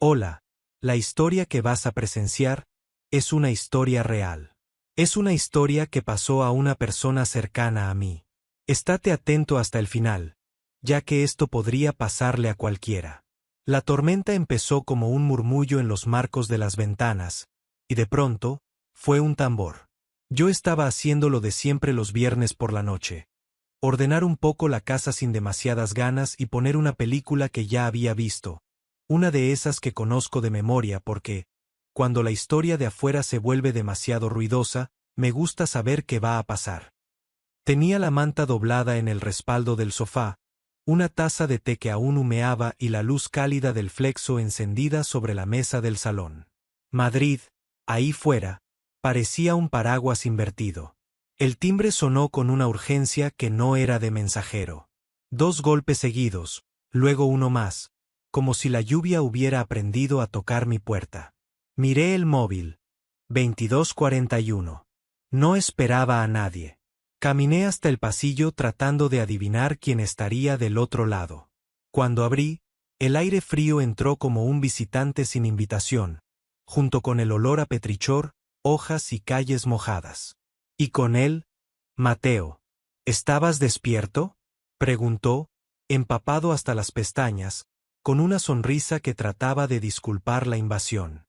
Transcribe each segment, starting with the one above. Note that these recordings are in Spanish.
Hola, la historia que vas a presenciar es una historia real. Es una historia que pasó a una persona cercana a mí. Estate atento hasta el final, ya que esto podría pasarle a cualquiera. La tormenta empezó como un murmullo en los marcos de las ventanas, y de pronto, fue un tambor. Yo estaba haciendo lo de siempre los viernes por la noche. Ordenar un poco la casa sin demasiadas ganas y poner una película que ya había visto. Una de esas que conozco de memoria porque, cuando la historia de afuera se vuelve demasiado ruidosa, me gusta saber qué va a pasar. Tenía la manta doblada en el respaldo del sofá, una taza de té que aún humeaba y la luz cálida del flexo encendida sobre la mesa del salón. Madrid, ahí fuera, parecía un paraguas invertido. El timbre sonó con una urgencia que no era de mensajero. 2 golpes seguidos, luego uno más, como si la lluvia hubiera aprendido a tocar mi puerta. Miré el móvil. 22:41. No esperaba a nadie. Caminé hasta el pasillo tratando de adivinar quién estaría del otro lado. Cuando abrí, el aire frío entró como un visitante sin invitación, junto con el olor a petrichor, hojas y calles mojadas. Y con él, Mateo. ¿Estabas despierto?, preguntó, empapado hasta las pestañas, con una sonrisa que trataba de disculpar la invasión.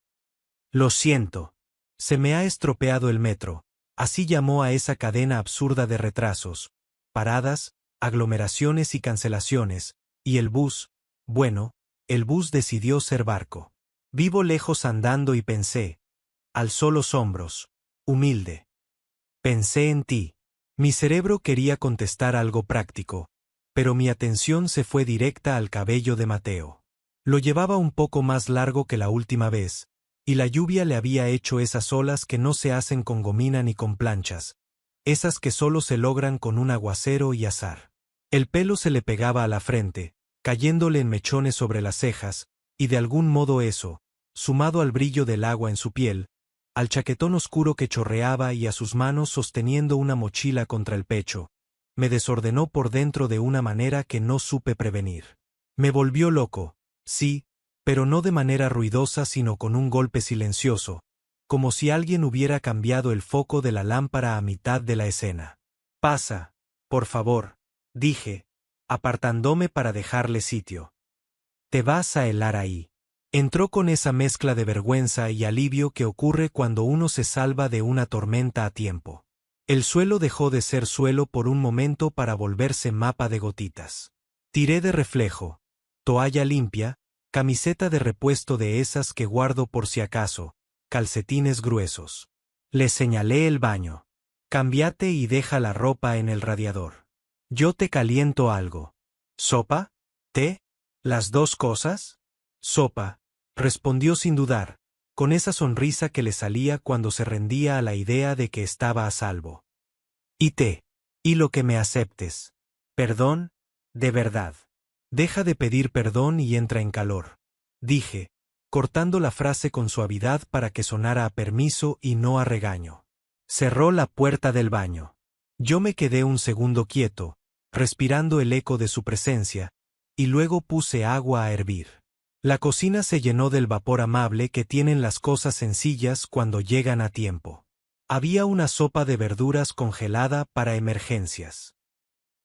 Lo siento. Se me ha estropeado el metro, así llamó a esa cadena absurda de retrasos, paradas, aglomeraciones y cancelaciones, y el bus, bueno, el bus decidió ser barco. Vivo lejos andando y pensé. Alzó los hombros, humilde. Pensé en ti. Mi cerebro quería contestar algo práctico, pero mi atención se fue directa al cabello de Mateo. Lo llevaba un poco más largo que la última vez, y la lluvia le había hecho esas olas que no se hacen con gomina ni con planchas, esas que solo se logran con un aguacero y azar. El pelo se le pegaba a la frente, cayéndole en mechones sobre las cejas, y de algún modo eso, sumado al brillo del agua en su piel, al chaquetón oscuro que chorreaba y a sus manos sosteniendo una mochila contra el pecho, me desordenó por dentro de una manera que no supe prevenir. Me volvió loco, sí, pero no de manera ruidosa sino con un golpe silencioso, como si alguien hubiera cambiado el foco de la lámpara a mitad de la escena. Pasa, por favor, dije, apartándome para dejarle sitio. Te vas a helar ahí. Entró con esa mezcla de vergüenza y alivio que ocurre cuando uno se salva de una tormenta a tiempo. El suelo dejó de ser suelo por un momento para volverse mapa de gotitas. Tiré de reflejo, toalla limpia, camiseta de repuesto de esas que guardo por si acaso, calcetines gruesos. Le señalé el baño. Cámbiate y deja la ropa en el radiador. Yo te caliento algo. ¿Sopa? ¿Té? ¿Las dos cosas? Sopa, respondió sin dudar, con esa sonrisa que le salía cuando se rendía a la idea de que estaba a salvo. Y té. Y lo que me aceptes. Perdón, de verdad. Deja de pedir perdón y entra en calor, dije, cortando la frase con suavidad para que sonara a permiso y no a regaño. Cerró la puerta del baño. Yo me quedé un segundo quieto, respirando el eco de su presencia, y luego puse agua a hervir. La cocina se llenó del vapor amable que tienen las cosas sencillas cuando llegan a tiempo. Había una sopa de verduras congelada para emergencias.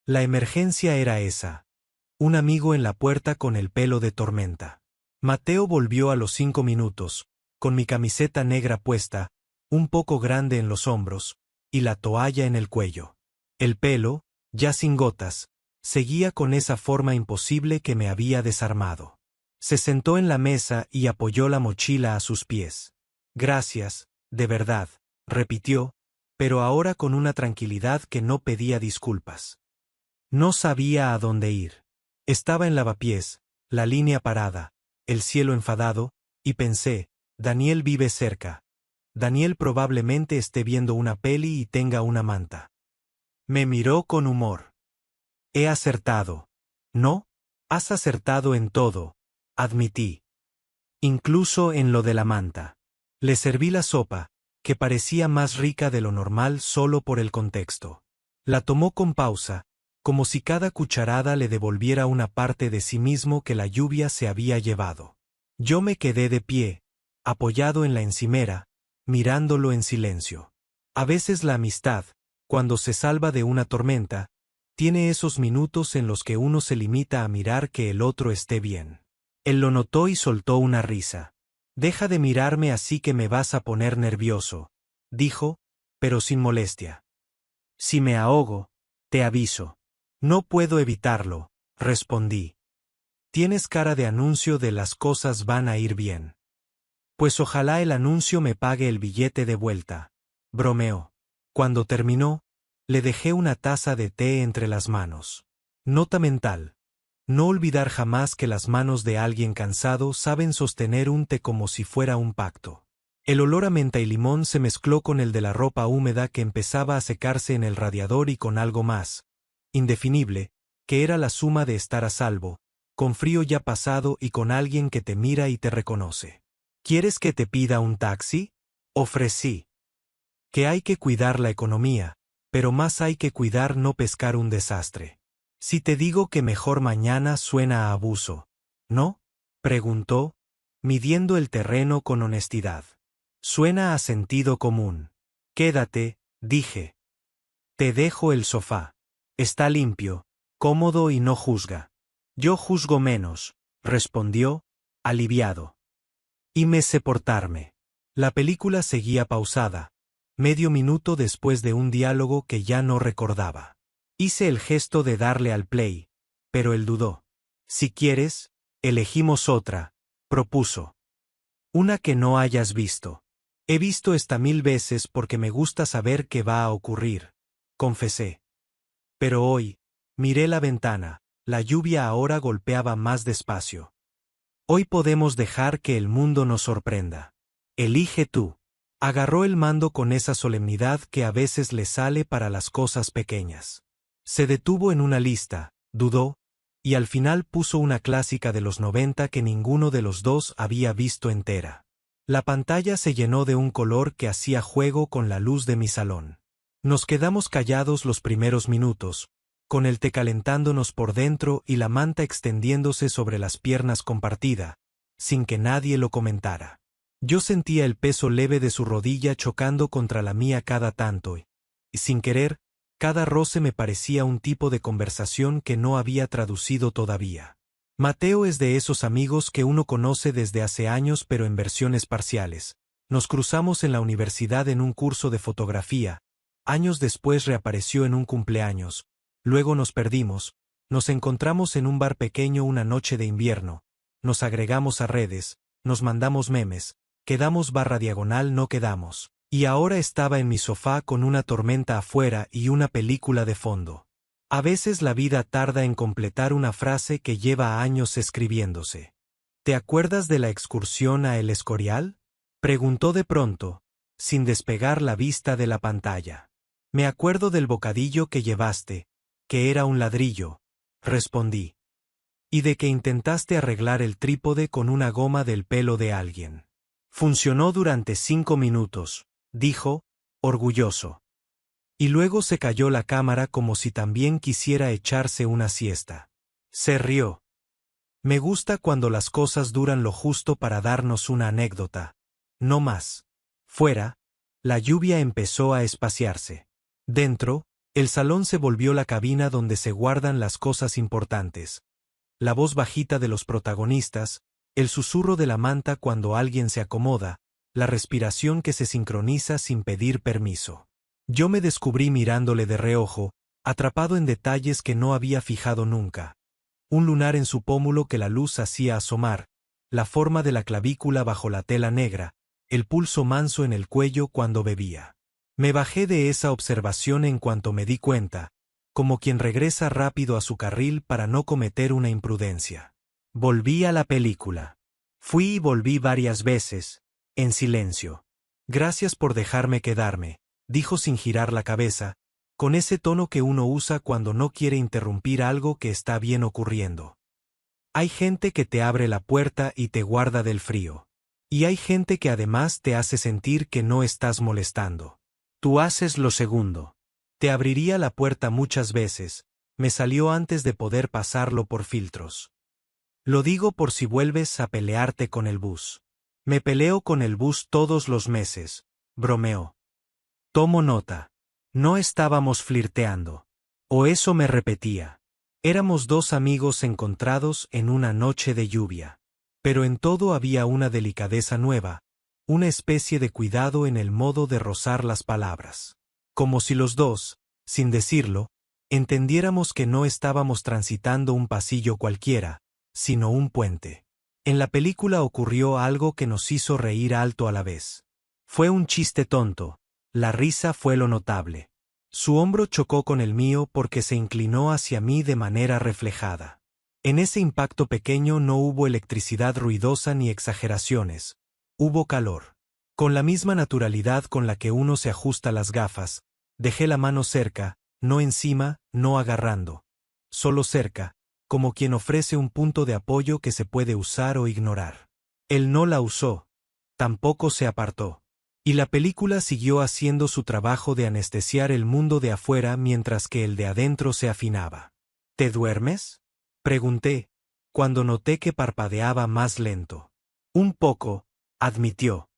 La emergencia era esa. Un amigo en la puerta con el pelo de tormenta. Mateo volvió a los 5 minutos, con mi camiseta negra puesta, un poco grande en los hombros, y la toalla en el cuello. El pelo, ya sin gotas, seguía con esa forma imposible que me había desarmado. Se sentó en la mesa y apoyó la mochila a sus pies. Gracias, de verdad, repitió, pero ahora con una tranquilidad que no pedía disculpas. No sabía a dónde ir. Estaba en lavapiés, la línea parada, el cielo enfadado, y pensé, Daniel vive cerca. Daniel probablemente esté viendo una peli y tenga una manta. Me miró con humor. He acertado. ¿No? Has acertado en todo, admití. Incluso en lo de la manta. Le serví la sopa, que parecía más rica de lo normal solo por el contexto. La tomó con pausa, como si cada cucharada le devolviera una parte de sí mismo que la lluvia se había llevado. Yo me quedé de pie, apoyado en la encimera, mirándolo en silencio. A veces la amistad, cuando se salva de una tormenta, tiene esos minutos en los que uno se limita a mirar que el otro esté bien. Él lo notó y soltó una risa. «Deja de mirarme así que me vas a poner nervioso», dijo, pero sin molestia. «Si me ahogo, te aviso». «No puedo evitarlo», respondí. «Tienes cara de anuncio de las cosas van a ir bien». «Pues ojalá el anuncio me pague el billete de vuelta», bromeó. Cuando terminó, le dejé una taza de té entre las manos. Nota mental. No olvidar jamás que las manos de alguien cansado saben sostener un té como si fuera un pacto. El olor a menta y limón se mezcló con el de la ropa húmeda que empezaba a secarse en el radiador y con algo más, indefinible, que era la suma de estar a salvo, con frío ya pasado y con alguien que te mira y te reconoce. «¿Quieres que te pida un taxi?», ofrecí. Que hay que cuidar la economía, pero más hay que cuidar no pescar un desastre. «Si te digo que mejor mañana suena a abuso, ¿no?», preguntó, midiendo el terreno con honestidad. «Suena a sentido común». «Quédate», dije. «Te dejo el sofá. Está limpio, cómodo y no juzga». «Yo juzgo menos», respondió, aliviado. «Y me sé portarme». La película seguía pausada, medio minuto después de un diálogo que ya no recordaba. Hice el gesto de darle al play, pero él dudó. «Si quieres, elegimos otra», propuso. «Una que no hayas visto». «He visto esta 1000 veces porque me gusta saber qué va a ocurrir», confesé. Pero hoy, miré la ventana, la lluvia ahora golpeaba más despacio. «Hoy podemos dejar que el mundo nos sorprenda. Elige tú». Agarró el mando con esa solemnidad que a veces le sale para las cosas pequeñas. Se detuvo en una lista, dudó, y al final puso una clásica de los 90 que ninguno de los dos había visto entera. La pantalla se llenó de un color que hacía juego con la luz de mi salón. Nos quedamos callados los primeros minutos, con el té calentándonos por dentro y la manta extendiéndose sobre las piernas compartida, sin que nadie lo comentara. Yo sentía el peso leve de su rodilla chocando contra la mía cada tanto y, sin querer, cada roce me parecía un tipo de conversación que no había traducido todavía. Mateo es de esos amigos que uno conoce desde hace años pero en versiones parciales. Nos cruzamos en la universidad en un curso de fotografía, años después reapareció en un cumpleaños, luego nos perdimos, nos encontramos en un bar pequeño una noche de invierno, nos agregamos a redes, nos mandamos memes. Quedamos /diagonal no quedamos. Y ahora estaba en mi sofá con una tormenta afuera y una película de fondo. A veces la vida tarda en completar una frase que lleva años escribiéndose. ¿Te acuerdas de la excursión a El Escorial?, preguntó de pronto, sin despegar la vista de la pantalla. «Me acuerdo del bocadillo que llevaste, que era un ladrillo», respondí. «Y de que intentaste arreglar el trípode con una goma del pelo de alguien». «Funcionó durante 5 minutos», dijo, orgulloso. Y luego se cayó la cámara como si también quisiera echarse una siesta. Se rió. «Me gusta cuando las cosas duran lo justo para darnos una anécdota. No más». Fuera, la lluvia empezó a espaciarse. Dentro, el salón se volvió la cabina donde se guardan las cosas importantes. La voz bajita de los protagonistas, el susurro de la manta cuando alguien se acomoda, la respiración que se sincroniza sin pedir permiso. Yo me descubrí mirándole de reojo, atrapado en detalles que no había fijado nunca. Un lunar en su pómulo que la luz hacía asomar, la forma de la clavícula bajo la tela negra, el pulso manso en el cuello cuando bebía. Me bajé de esa observación en cuanto me di cuenta, como quien regresa rápido a su carril para no cometer una imprudencia. Volví a la película. Fui y volví varias veces, en silencio. «Gracias por dejarme quedarme», dijo sin girar la cabeza, con ese tono que uno usa cuando no quiere interrumpir algo que está bien ocurriendo. Hay gente que te abre la puerta y te guarda del frío. Y hay gente que además te hace sentir que no estás molestando. Tú haces lo segundo. Te abriría la puerta muchas veces, me salió antes de poder pasarlo por filtros. Lo digo por si vuelves a pelearte con el bus. Me peleo con el bus todos los meses, bromeó. Tomo nota. No estábamos flirteando. O eso me repetía. Éramos dos amigos encontrados en una noche de lluvia. Pero en todo había una delicadeza nueva, una especie de cuidado en el modo de rozar las palabras. Como si los dos, sin decirlo, entendiéramos que no estábamos transitando un pasillo cualquiera, sino un puente. En la película ocurrió algo que nos hizo reír alto a la vez. Fue un chiste tonto, la risa fue lo notable. Su hombro chocó con el mío porque se inclinó hacia mí de manera reflejada. En ese impacto pequeño no hubo electricidad ruidosa ni exageraciones, hubo calor. Con la misma naturalidad con la que uno se ajusta las gafas, dejé la mano cerca, no encima, no agarrando. Solo cerca, como quien ofrece un punto de apoyo que se puede usar o ignorar. Él no la usó, tampoco se apartó. Y la película siguió haciendo su trabajo de anestesiar el mundo de afuera mientras que el de adentro se afinaba. ¿Te duermes?, pregunté, cuando noté que parpadeaba más lento. Un poco, admitió.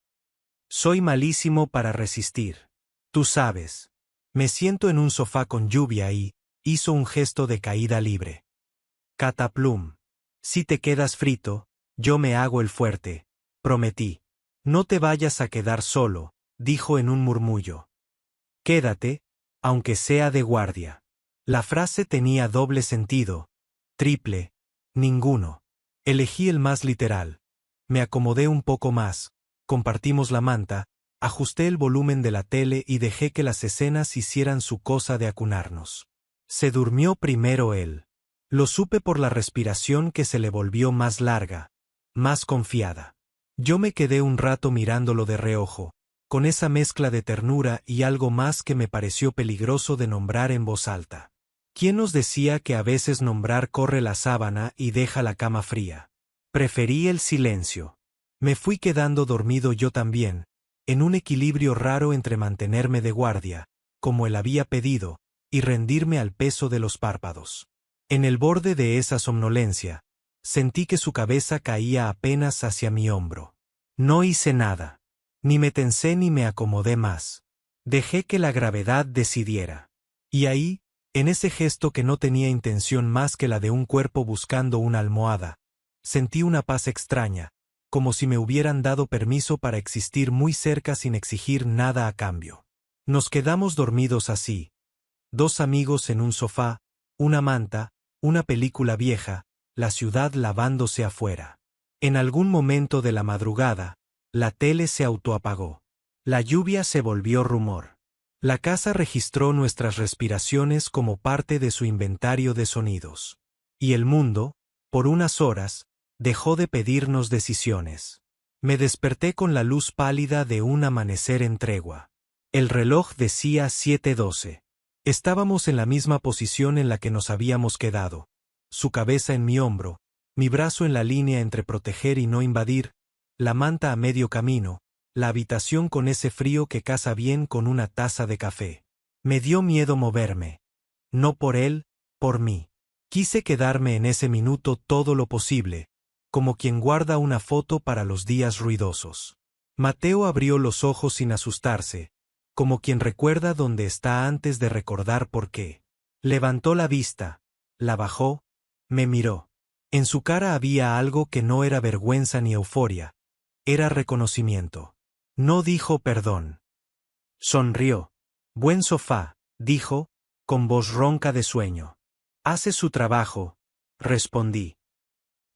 Soy malísimo para resistir. Tú sabes. Me siento en un sofá con lluvia y hizo un gesto de caída libre. Cataplum. Si te quedas frito, yo me hago el fuerte, prometí. No te vayas a quedar solo, dijo en un murmullo. Quédate, aunque sea de guardia. La frase tenía doble sentido, triple, ninguno. Elegí el más literal. Me acomodé un poco más, compartimos la manta, ajusté el volumen de la tele y dejé que las escenas hicieran su cosa de acunarnos. Se durmió primero él. Lo supe por la respiración que se le volvió más larga, más confiada. Yo me quedé un rato mirándolo de reojo, con esa mezcla de ternura y algo más que me pareció peligroso de nombrar en voz alta. ¿Quién nos decía que a veces nombrar corre la sábana y deja la cama fría? Preferí el silencio. Me fui quedando dormido yo también, en un equilibrio raro entre mantenerme de guardia, como él había pedido, y rendirme al peso de los párpados. En el borde de esa somnolencia, sentí que su cabeza caía apenas hacia mi hombro. No hice nada. Ni me tensé ni me acomodé más. Dejé que la gravedad decidiera. Y ahí, en ese gesto que no tenía intención más que la de un cuerpo buscando una almohada, sentí una paz extraña, como si me hubieran dado permiso para existir muy cerca sin exigir nada a cambio. Nos quedamos dormidos así. Dos amigos en un sofá, una manta, una película vieja, la ciudad lavándose afuera. En algún momento de la madrugada, la tele se autoapagó. La lluvia se volvió rumor. La casa registró nuestras respiraciones como parte de su inventario de sonidos. Y el mundo, por unas horas, dejó de pedirnos decisiones. Me desperté con la luz pálida de un amanecer en tregua. El reloj decía 7:12. Estábamos en la misma posición en la que nos habíamos quedado, su cabeza en mi hombro, mi brazo en la línea entre proteger y no invadir, la manta a medio camino, la habitación con ese frío que casa bien con una taza de café. Me dio miedo moverme. No por él, por mí. Quise quedarme en ese minuto todo lo posible, como quien guarda una foto para los días ruidosos. Mateo abrió los ojos sin asustarse, como quien recuerda dónde está antes de recordar por qué. Levantó la vista, la bajó, me miró. En su cara había algo que no era vergüenza ni euforia, era reconocimiento. No dijo perdón. Sonrió. Buen sofá, dijo, con voz ronca de sueño. Hace su trabajo, respondí.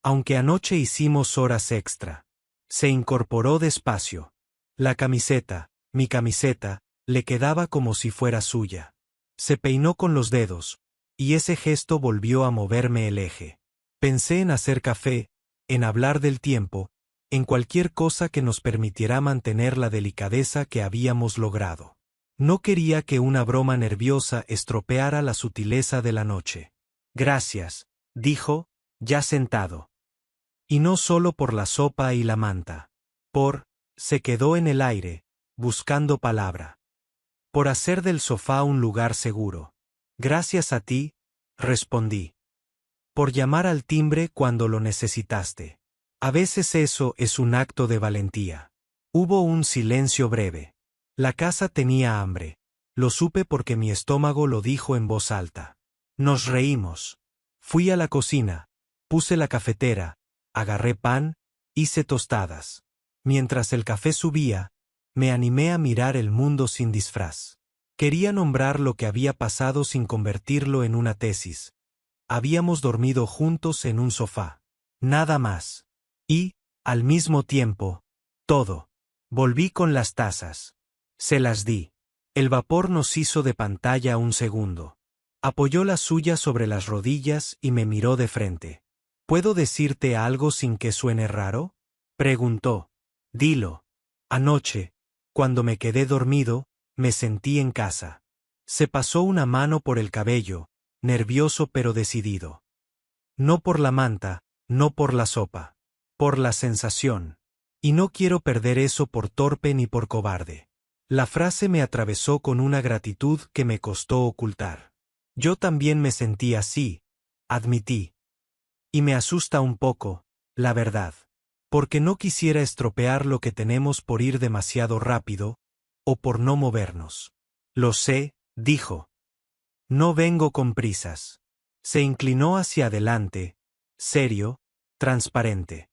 Aunque anoche hicimos horas extra. Se incorporó despacio. La camiseta, mi camiseta, le quedaba como si fuera suya. Se peinó con los dedos, y ese gesto volvió a moverme el eje. Pensé en hacer café, en hablar del tiempo, en cualquier cosa que nos permitiera mantener la delicadeza que habíamos logrado. No quería que una broma nerviosa estropeara la sutileza de la noche. Gracias, dijo, ya sentado. Y no solo por la sopa y la manta. Se quedó en el aire, buscando palabra. Por hacer del sofá un lugar seguro. Gracias a ti, respondí. por llamar al timbre cuando lo necesitaste. A veces eso es un acto de valentía. Hubo un silencio breve. La casa tenía hambre. Lo supe porque mi estómago lo dijo en voz alta. Nos reímos. Fui a la cocina, puse la cafetera, agarré pan, hice tostadas. Mientras el café subía, me animé a mirar el mundo sin disfraz. Quería nombrar lo que había pasado sin convertirlo en una tesis. Habíamos dormido juntos en un sofá. Nada más. Y, al mismo tiempo, todo. Volví con las tazas. Se las di. El vapor nos hizo de pantalla un segundo. Apoyó la suya sobre las rodillas y me miró de frente. ¿Puedo decirte algo sin que suene raro? Preguntó. Dilo. Anoche, cuando me quedé dormido, me sentí en casa. Se pasó una mano por el cabello, nervioso pero decidido. No por la manta, no por la sopa. Por la sensación. Y no quiero perder eso por torpe ni por cobarde. La frase me atravesó con una gratitud que me costó ocultar. Yo también me sentí así, admití. Y me asusta un poco, la verdad. Porque no quisiera estropear lo que tenemos por ir demasiado rápido, o por no movernos. Lo sé, dijo. No vengo con prisas. Se inclinó hacia adelante, serio, transparente.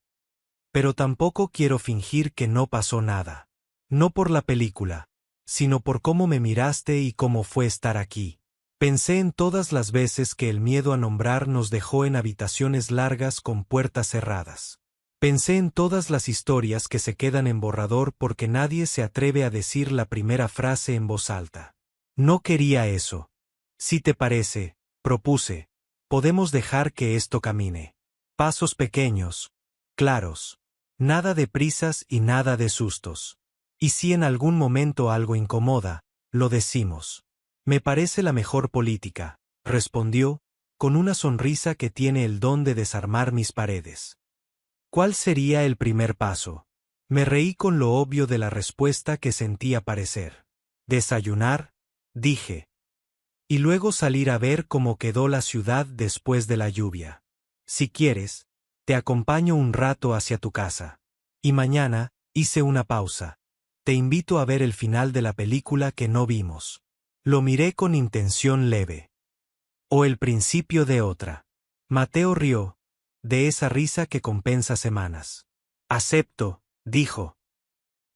Pero tampoco quiero fingir que no pasó nada. No por la película, sino por cómo me miraste y cómo fue estar aquí. Pensé en todas las veces que el miedo a nombrar nos dejó en habitaciones largas con puertas cerradas. Pensé en todas las historias que se quedan en borrador porque nadie se atreve a decir la primera frase en voz alta. No quería eso. Si te parece, propuse, podemos dejar que esto camine. Pasos pequeños, claros. Nada de prisas y nada de sustos. Y si en algún momento algo incomoda, lo decimos. Me parece la mejor política, respondió, con una sonrisa que tiene el don de desarmar mis paredes. ¿Cuál sería el primer paso? Me reí con lo obvio de la respuesta que sentí aparecer. Desayunar, dije. Y luego salir a ver cómo quedó la ciudad después de la lluvia. Si quieres, te acompaño un rato hacia tu casa. Y mañana, hice una pausa. Te invito a ver el final de la película que no vimos. Lo miré con intención leve. O el principio de otra. Mateo rió, de esa risa que compensa semanas. Acepto, dijo.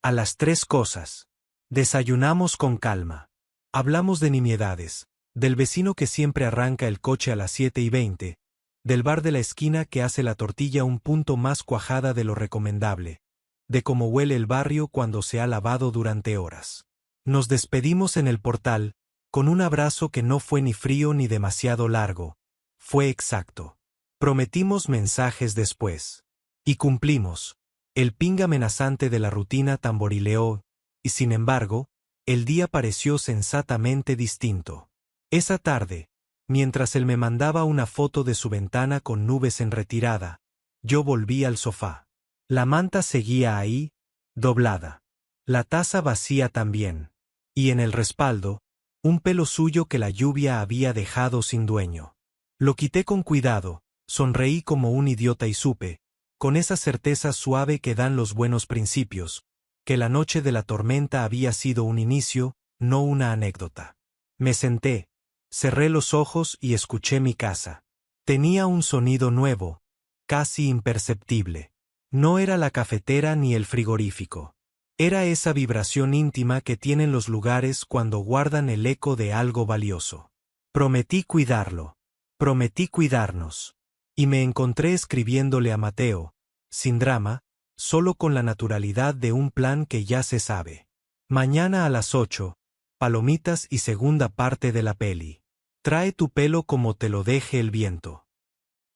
A las 3 cosas. Desayunamos con calma. Hablamos de nimiedades, del vecino que siempre arranca el coche a las 7:20, del bar de la esquina que hace la tortilla un punto más cuajada de lo recomendable, de cómo huele el barrio cuando se ha lavado durante horas. Nos despedimos en el portal, con un abrazo que no fue ni frío ni demasiado largo, fue exacto. Prometimos mensajes después. Y cumplimos. El ping amenazante de la rutina tamborileó, y sin embargo, el día pareció sensatamente distinto. Esa tarde, mientras él me mandaba una foto de su ventana con nubes en retirada, yo volví al sofá. La manta seguía ahí, doblada. La taza vacía también. Y en el respaldo, un pelo suyo que la lluvia había dejado sin dueño. Lo quité con cuidado, sonreí como un idiota y supe, con esa certeza suave que dan los buenos principios, que la noche de la tormenta había sido un inicio, no una anécdota. Me senté, cerré los ojos y escuché mi casa. Tenía un sonido nuevo, casi imperceptible. No era la cafetera ni el frigorífico. Era esa vibración íntima que tienen los lugares cuando guardan el eco de algo valioso. Prometí cuidarlo. Prometí cuidarnos. Y me encontré escribiéndole a Mateo, sin drama, solo con la naturalidad de un plan que ya se sabe. Mañana a las 8, palomitas y segunda parte de la peli. Trae tu pelo como te lo deje el viento.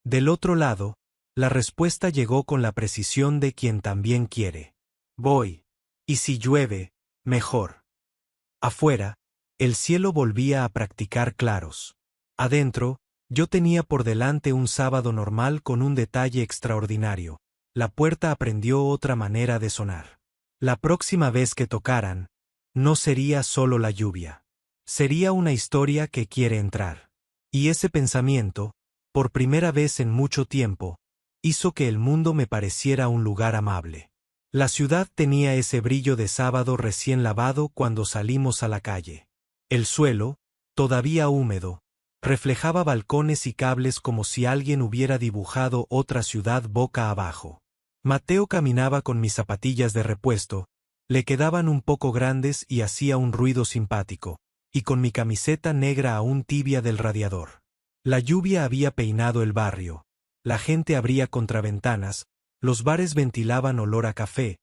Del otro lado, la respuesta llegó con la precisión de quien también quiere. Voy. Y si llueve, mejor. Afuera, el cielo volvía a practicar claros. Adentro, yo tenía por delante un sábado normal con un detalle extraordinario. La puerta aprendió otra manera de sonar. La próxima vez que tocaran, no sería solo la lluvia. Sería una historia que quiere entrar. Y ese pensamiento, por primera vez en mucho tiempo, hizo que el mundo me pareciera un lugar amable. La ciudad tenía ese brillo de sábado recién lavado cuando salimos a la calle. El suelo, todavía húmedo, reflejaba balcones y cables como si alguien hubiera dibujado otra ciudad boca abajo. Mateo caminaba con mis zapatillas de repuesto, le quedaban un poco grandes y hacía un ruido simpático, y con mi camiseta negra aún tibia del radiador. La lluvia había peinado el barrio, la gente abría contraventanas, los bares ventilaban olor a café,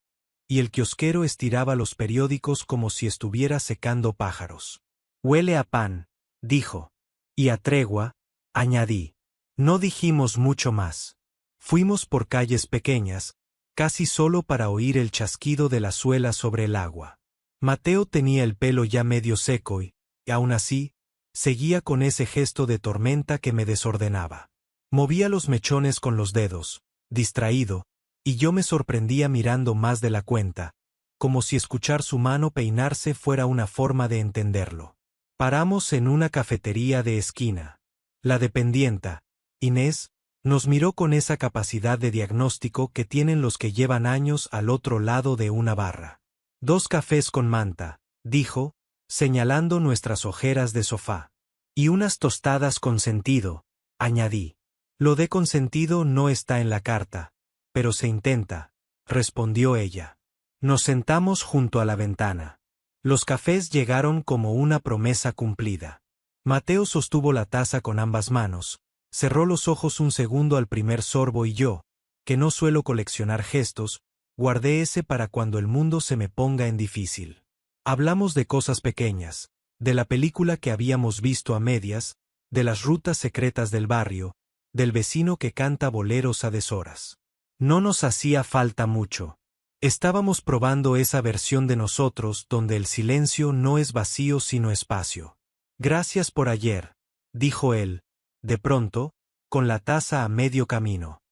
y el kiosquero estiraba los periódicos como si estuviera secando pájaros. «Huele a pan», dijo. «Y a tregua», añadí. No dijimos mucho más. Fuimos por calles pequeñas, casi solo para oír el chasquido de la suela sobre el agua. Mateo tenía el pelo ya medio seco y, aún así, seguía con ese gesto de tormenta que me desordenaba. Movía los mechones con los dedos, distraído, y yo me sorprendía mirando más de la cuenta, como si escuchar su mano peinarse fuera una forma de entenderlo. Paramos en una cafetería de esquina. La dependienta, Inés, nos miró con esa capacidad de diagnóstico que tienen los que llevan años al otro lado de una barra. «2 cafés con manta», dijo, señalando nuestras ojeras de sofá. «Y unas tostadas con sentido», añadí. «Lo de consentido no está en la carta, pero se intenta», respondió ella. Nos sentamos junto a la ventana. Los cafés llegaron como una promesa cumplida. Mateo sostuvo la taza con ambas manos, cerró los ojos un segundo al primer sorbo y yo, que no suelo coleccionar gestos, guardé ese para cuando el mundo se me ponga en difícil. Hablamos de cosas pequeñas, de la película que habíamos visto a medias, de las rutas secretas del barrio, del vecino que canta boleros a deshoras. No nos hacía falta mucho. Estábamos probando esa versión de nosotros donde el silencio no es vacío sino espacio. «Gracias por ayer», dijo él, de pronto, con la taza a medio camino.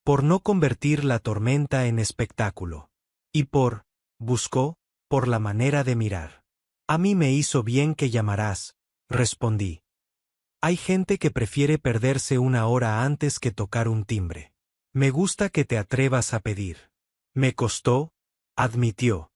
«Por no convertir la tormenta en espectáculo. Y por la manera de mirar». «A mí me hizo bien que llamaras», respondí. «Hay gente que prefiere perderse una hora antes que tocar un timbre. Me gusta que te atrevas a pedir». «Me costó», admitió.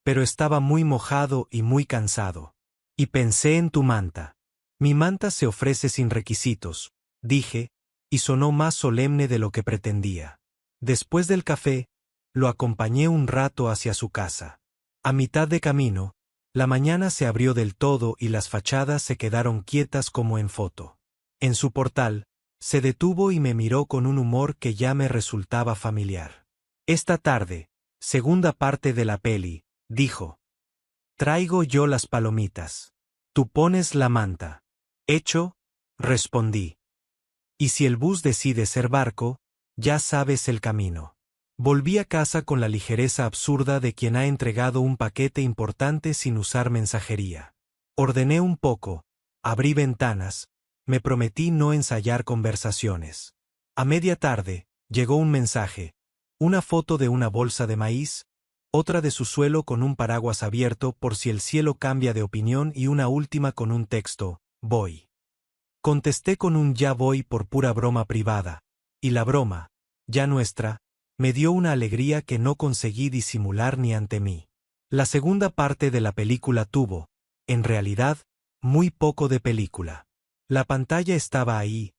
«Pero estaba muy mojado y muy cansado. Y pensé en tu manta». «Mi manta se ofrece sin requisitos», dije, y sonó más solemne de lo que pretendía. Después del café, lo acompañé un rato hacia su casa. A mitad de camino, la mañana se abrió del todo y las fachadas se quedaron quietas como en foto. En su portal, se detuvo y me miró con un humor que ya me resultaba familiar. «Esta tarde, segunda parte de la peli», dijo. «Traigo yo las palomitas. Tú pones la manta». «Hecho», respondí. «Y si el bus decide ser barco, ya sabes el camino». Volví a casa con la ligereza absurda de quien ha entregado un paquete importante sin usar mensajería. Ordené un poco, abrí ventanas, me prometí no ensayar conversaciones. A media tarde, llegó un mensaje, una foto de una bolsa de maíz, otra de su suelo con un paraguas abierto por si el cielo cambia de opinión y una última con un texto, «Voy». Contesté con un «ya voy» por pura broma privada, y la broma, ya nuestra, me dio una alegría que no conseguí disimular ni ante mí. La segunda parte de la película tuvo, en realidad, muy poco de película. La pantalla estaba ahí,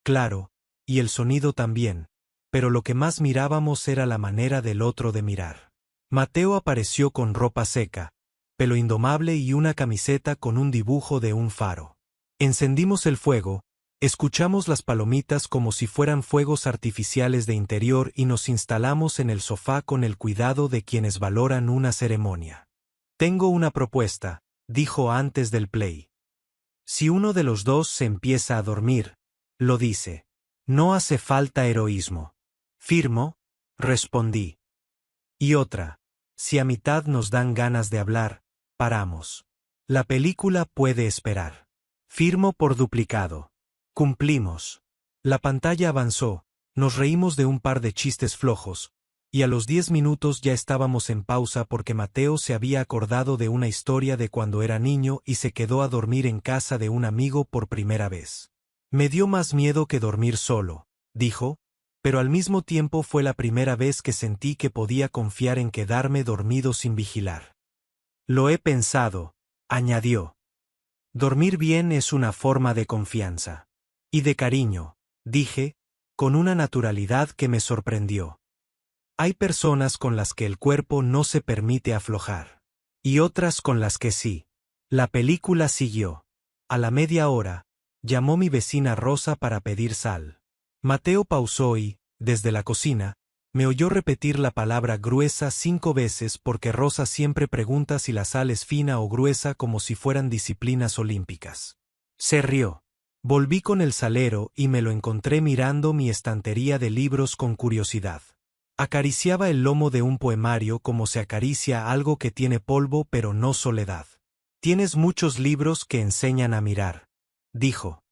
claro, y el sonido también, pero lo que más mirábamos era la manera del otro de mirar. Mateo apareció con ropa seca, pelo indomable y una camiseta con un dibujo de un faro. Encendimos el fuego, escuchamos las palomitas como si fueran fuegos artificiales de interior y nos instalamos en el sofá con el cuidado de quienes valoran una ceremonia. «Tengo una propuesta», dijo antes del play. «Si uno de los dos se empieza a dormir, lo dice. No hace falta heroísmo». «Firmo», respondí. Y otra, «si a mitad nos dan ganas de hablar, paramos. La película puede esperar». «Firmo por duplicado». Cumplimos. La pantalla avanzó, nos reímos de un par de chistes flojos, y a los 10 minutos ya estábamos en pausa porque Mateo se había acordado de una historia de cuando era niño y se quedó a dormir en casa de un amigo por primera vez. Me dio más miedo que dormir solo, dijo, pero al mismo tiempo fue la primera vez que sentí que podía confiar en quedarme dormido sin vigilar. Lo he pensado, añadió. Dormir bien es una forma de confianza. Y de cariño, dije, con una naturalidad que me sorprendió. Hay personas con las que el cuerpo no se permite aflojar. Y otras con las que sí. La película siguió. A la media hora, llamó mi vecina Rosa para pedir sal. Mateo pausó y, desde la cocina, me oyó repetir la palabra gruesa 5 veces porque Rosa siempre pregunta si la sal es fina o gruesa como si fueran disciplinas olímpicas. Se rió. Volví con el salero y me lo encontré mirando mi estantería de libros con curiosidad. Acariciaba el lomo de un poemario como se acaricia algo que tiene polvo pero no soledad. Tienes muchos libros que enseñan a mirar, dijo.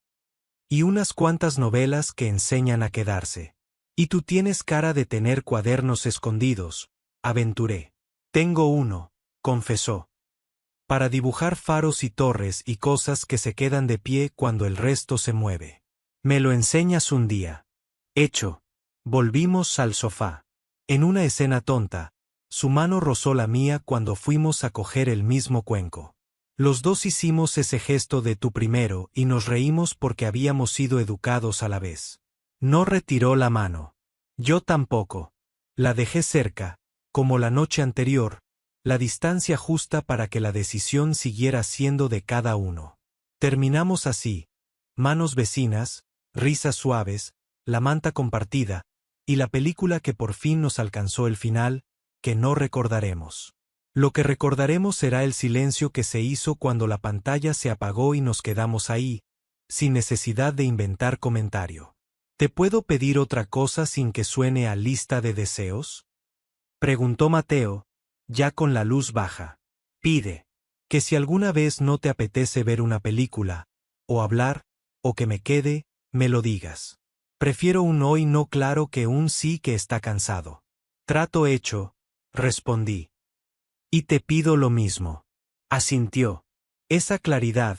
Y unas cuantas novelas que enseñan a quedarse. Y tú tienes cara de tener cuadernos escondidos, aventuré. Tengo uno, confesó. Para dibujar faros y torres y cosas que se quedan de pie cuando el resto se mueve. Me lo enseñas un día. Hecho. Volvimos al sofá. En una escena tonta, su mano rozó la mía cuando fuimos a coger el mismo cuenco. Los dos hicimos ese gesto de tú primero y nos reímos porque habíamos sido educados a la vez. No retiró la mano. Yo tampoco. La dejé cerca, como la noche anterior, la distancia justa para que la decisión siguiera siendo de cada uno. Terminamos así, manos vecinas, risas suaves, la manta compartida, y la película que por fin nos alcanzó el final, que no recordaremos. Lo que recordaremos será el silencio que se hizo cuando la pantalla se apagó y nos quedamos ahí, sin necesidad de inventar comentario. ¿Te puedo pedir otra cosa sin que suene a lista de deseos? Preguntó Mateo, ya con la luz baja. Pide. Que si alguna vez no te apetece ver una película, o hablar, o que me quede, me lo digas. Prefiero un hoy no claro que un sí que está cansado. Trato hecho, respondí. Y te pido lo mismo. Asintió. Esa claridad,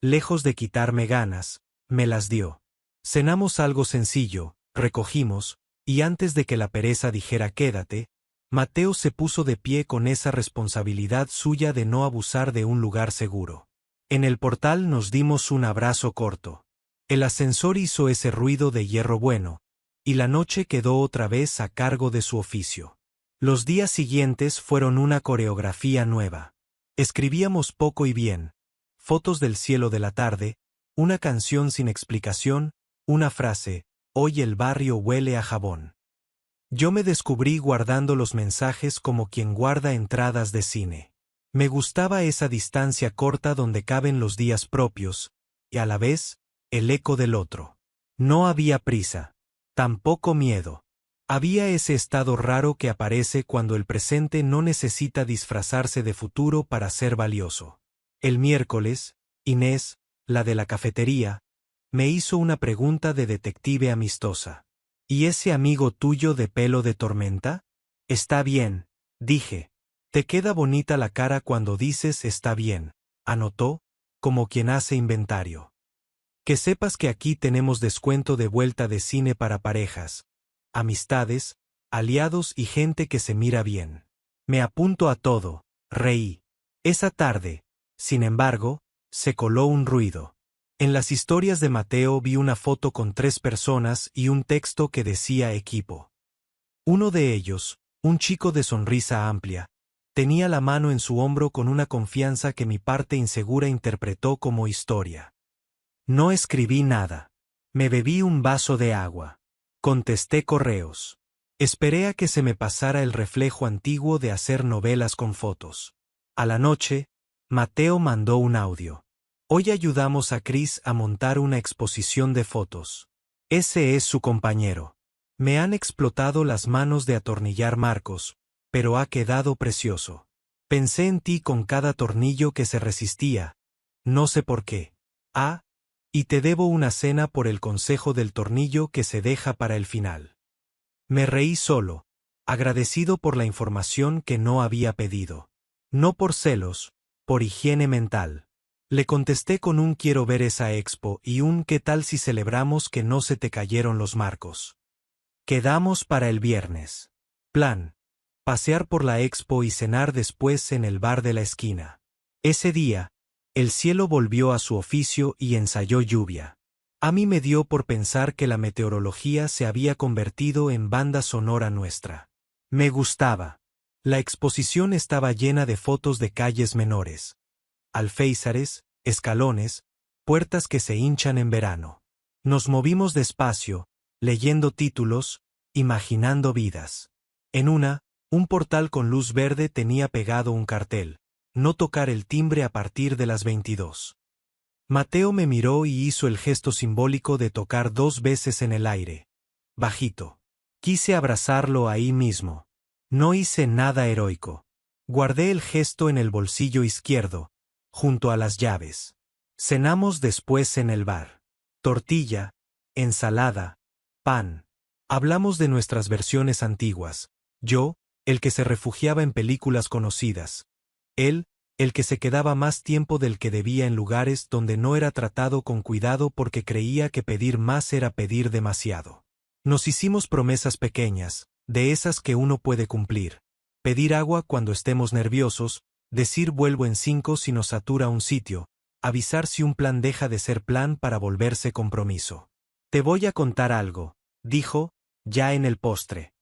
lejos de quitarme ganas, me las dio. Cenamos algo sencillo, recogimos, y antes de que la pereza dijera quédate, Mateo se puso de pie con esa responsabilidad suya de no abusar de un lugar seguro. En el portal nos dimos un abrazo corto. El ascensor hizo ese ruido de hierro bueno, y la noche quedó otra vez a cargo de su oficio. Los días siguientes fueron una coreografía nueva. Escribíamos poco y bien, fotos del cielo de la tarde, una canción sin explicación, una frase, hoy el barrio huele a jabón. Yo me descubrí guardando los mensajes como quien guarda entradas de cine. Me gustaba esa distancia corta donde caben los días propios, y a la vez, el eco del otro. No había prisa, tampoco miedo. Había ese estado raro que aparece cuando el presente no necesita disfrazarse de futuro para ser valioso. El miércoles, Inés, la de la cafetería, me hizo una pregunta de detective amistosa. ¿Y ese amigo tuyo de pelo de tormenta? Está bien, dije. Te queda bonita la cara cuando dices está bien, anotó, como quien hace inventario. Que sepas que aquí tenemos descuento de vuelta de cine para parejas, amistades, aliados y gente que se mira bien. Me apunto a todo, reí. Esa tarde, sin embargo, se coló un ruido. En las historias de Mateo vi una foto con 3 personas y un texto que decía equipo. Uno de ellos, un chico de sonrisa amplia, tenía la mano en su hombro con una confianza que mi parte insegura interpretó como historia. No escribí nada. Me bebí un vaso de agua. Contesté correos. Esperé a que se me pasara el reflejo antiguo de hacer novelas con fotos. A la noche, Mateo mandó un audio. Hoy ayudamos a Chris a montar una exposición de fotos. Ese es su compañero. Me han explotado las manos de atornillar marcos, pero ha quedado precioso. Pensé en ti con cada tornillo que se resistía. No sé por qué. Ah, y te debo una cena por el consejo del tornillo que se deja para el final. Me reí solo, agradecido por la información que no había pedido. No por celos, por higiene mental. Le contesté con un quiero ver esa expo y un ¿qué tal si celebramos que no se te cayeron los marcos? Quedamos para el viernes. Plan: pasear por la expo y cenar después en el bar de la esquina. Ese día, el cielo volvió a su oficio y ensayó lluvia. A mí me dio por pensar que la meteorología se había convertido en banda sonora nuestra. Me gustaba. La exposición estaba llena de fotos de calles menores, alféizares, escalones, puertas que se hinchan en verano. Nos movimos despacio, leyendo títulos, imaginando vidas. En un portal con luz verde tenía pegado un cartel: no tocar el timbre a partir de las 22. Mateo me miró y hizo el gesto simbólico de tocar 2 veces en el aire, bajito. Quise abrazarlo ahí mismo. No hice nada heroico. Guardé el gesto en el bolsillo izquierdo, junto a las llaves. Cenamos después en el bar. Tortilla, ensalada, pan. Hablamos de nuestras versiones antiguas. Yo, el que se refugiaba en películas conocidas. Él, el que se quedaba más tiempo del que debía en lugares donde no era tratado con cuidado porque creía que pedir más era pedir demasiado. Nos hicimos promesas pequeñas, de esas que uno puede cumplir. Pedir agua cuando estemos nerviosos, decir vuelvo en 5 si nos satura un sitio, avisar si un plan deja de ser plan para volverse compromiso. Te voy a contar algo, dijo, ya en el postre.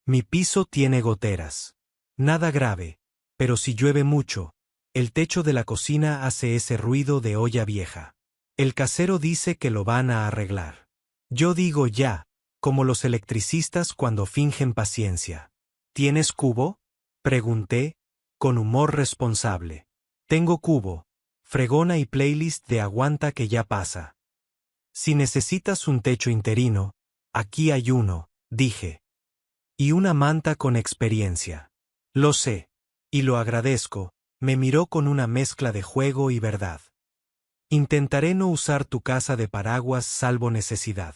Mi piso tiene goteras. Nada grave, pero si llueve mucho, el techo de la cocina hace ese ruido de olla vieja. El casero dice que lo van a arreglar. Yo digo ya, como los electricistas cuando fingen paciencia. ¿Tienes cubo?, pregunté, con humor responsable. Tengo cubo, fregona y playlist de Aguanta que ya pasa. Si necesitas un techo interino, aquí hay uno, dije. Y una manta con experiencia. Lo sé. Y lo agradezco, me miró con una mezcla de juego y verdad. Intentaré no usar tu casa de paraguas salvo necesidad.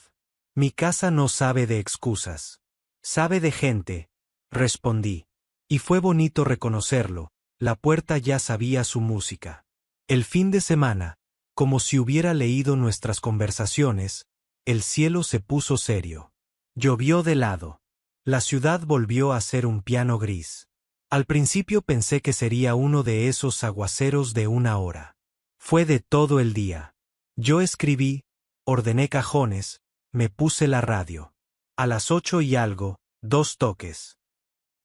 Mi casa no sabe de excusas. Sabe de gente, respondí. Y fue bonito reconocerlo, la puerta ya sabía su música. El fin de semana, como si hubiera leído nuestras conversaciones, el cielo se puso serio. Llovió de lado. La ciudad volvió a ser un piano gris. Al principio pensé que sería uno de esos aguaceros de 1 hora. Fue de todo el día. Yo escribí, ordené cajones, me puse la radio. A las 8 y algo, 2 toques.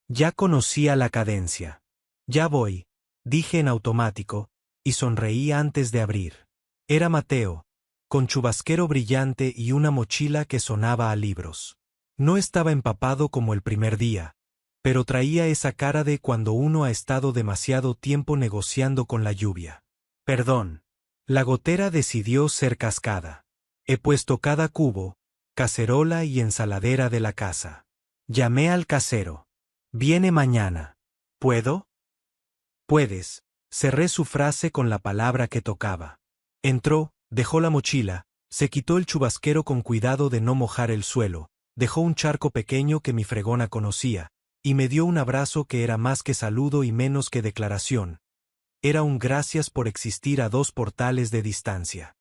Ya conocía la cadencia. Ya voy, dije en automático, y sonreí antes de abrir. Era Mateo, con chubasquero brillante y una mochila que sonaba a libros. No estaba empapado como el primer día, pero traía esa cara de cuando uno ha estado demasiado tiempo negociando con la lluvia. Perdón. La gotera decidió ser cascada. He puesto cada cubo, cacerola y ensaladera de la casa. Llamé al casero. Viene mañana. ¿Puedo? Puedes. Cerré su frase con la palabra que tocaba. Entró, dejó la mochila, se quitó el chubasquero con cuidado de no mojar el suelo, dejó un charco pequeño que mi fregona conocía, y me dio un abrazo que era más que saludo y menos que declaración. Era un gracias por existir a 2 portales de distancia.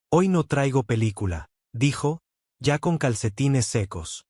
Hoy no traigo película, dijo, ya con calcetines secos.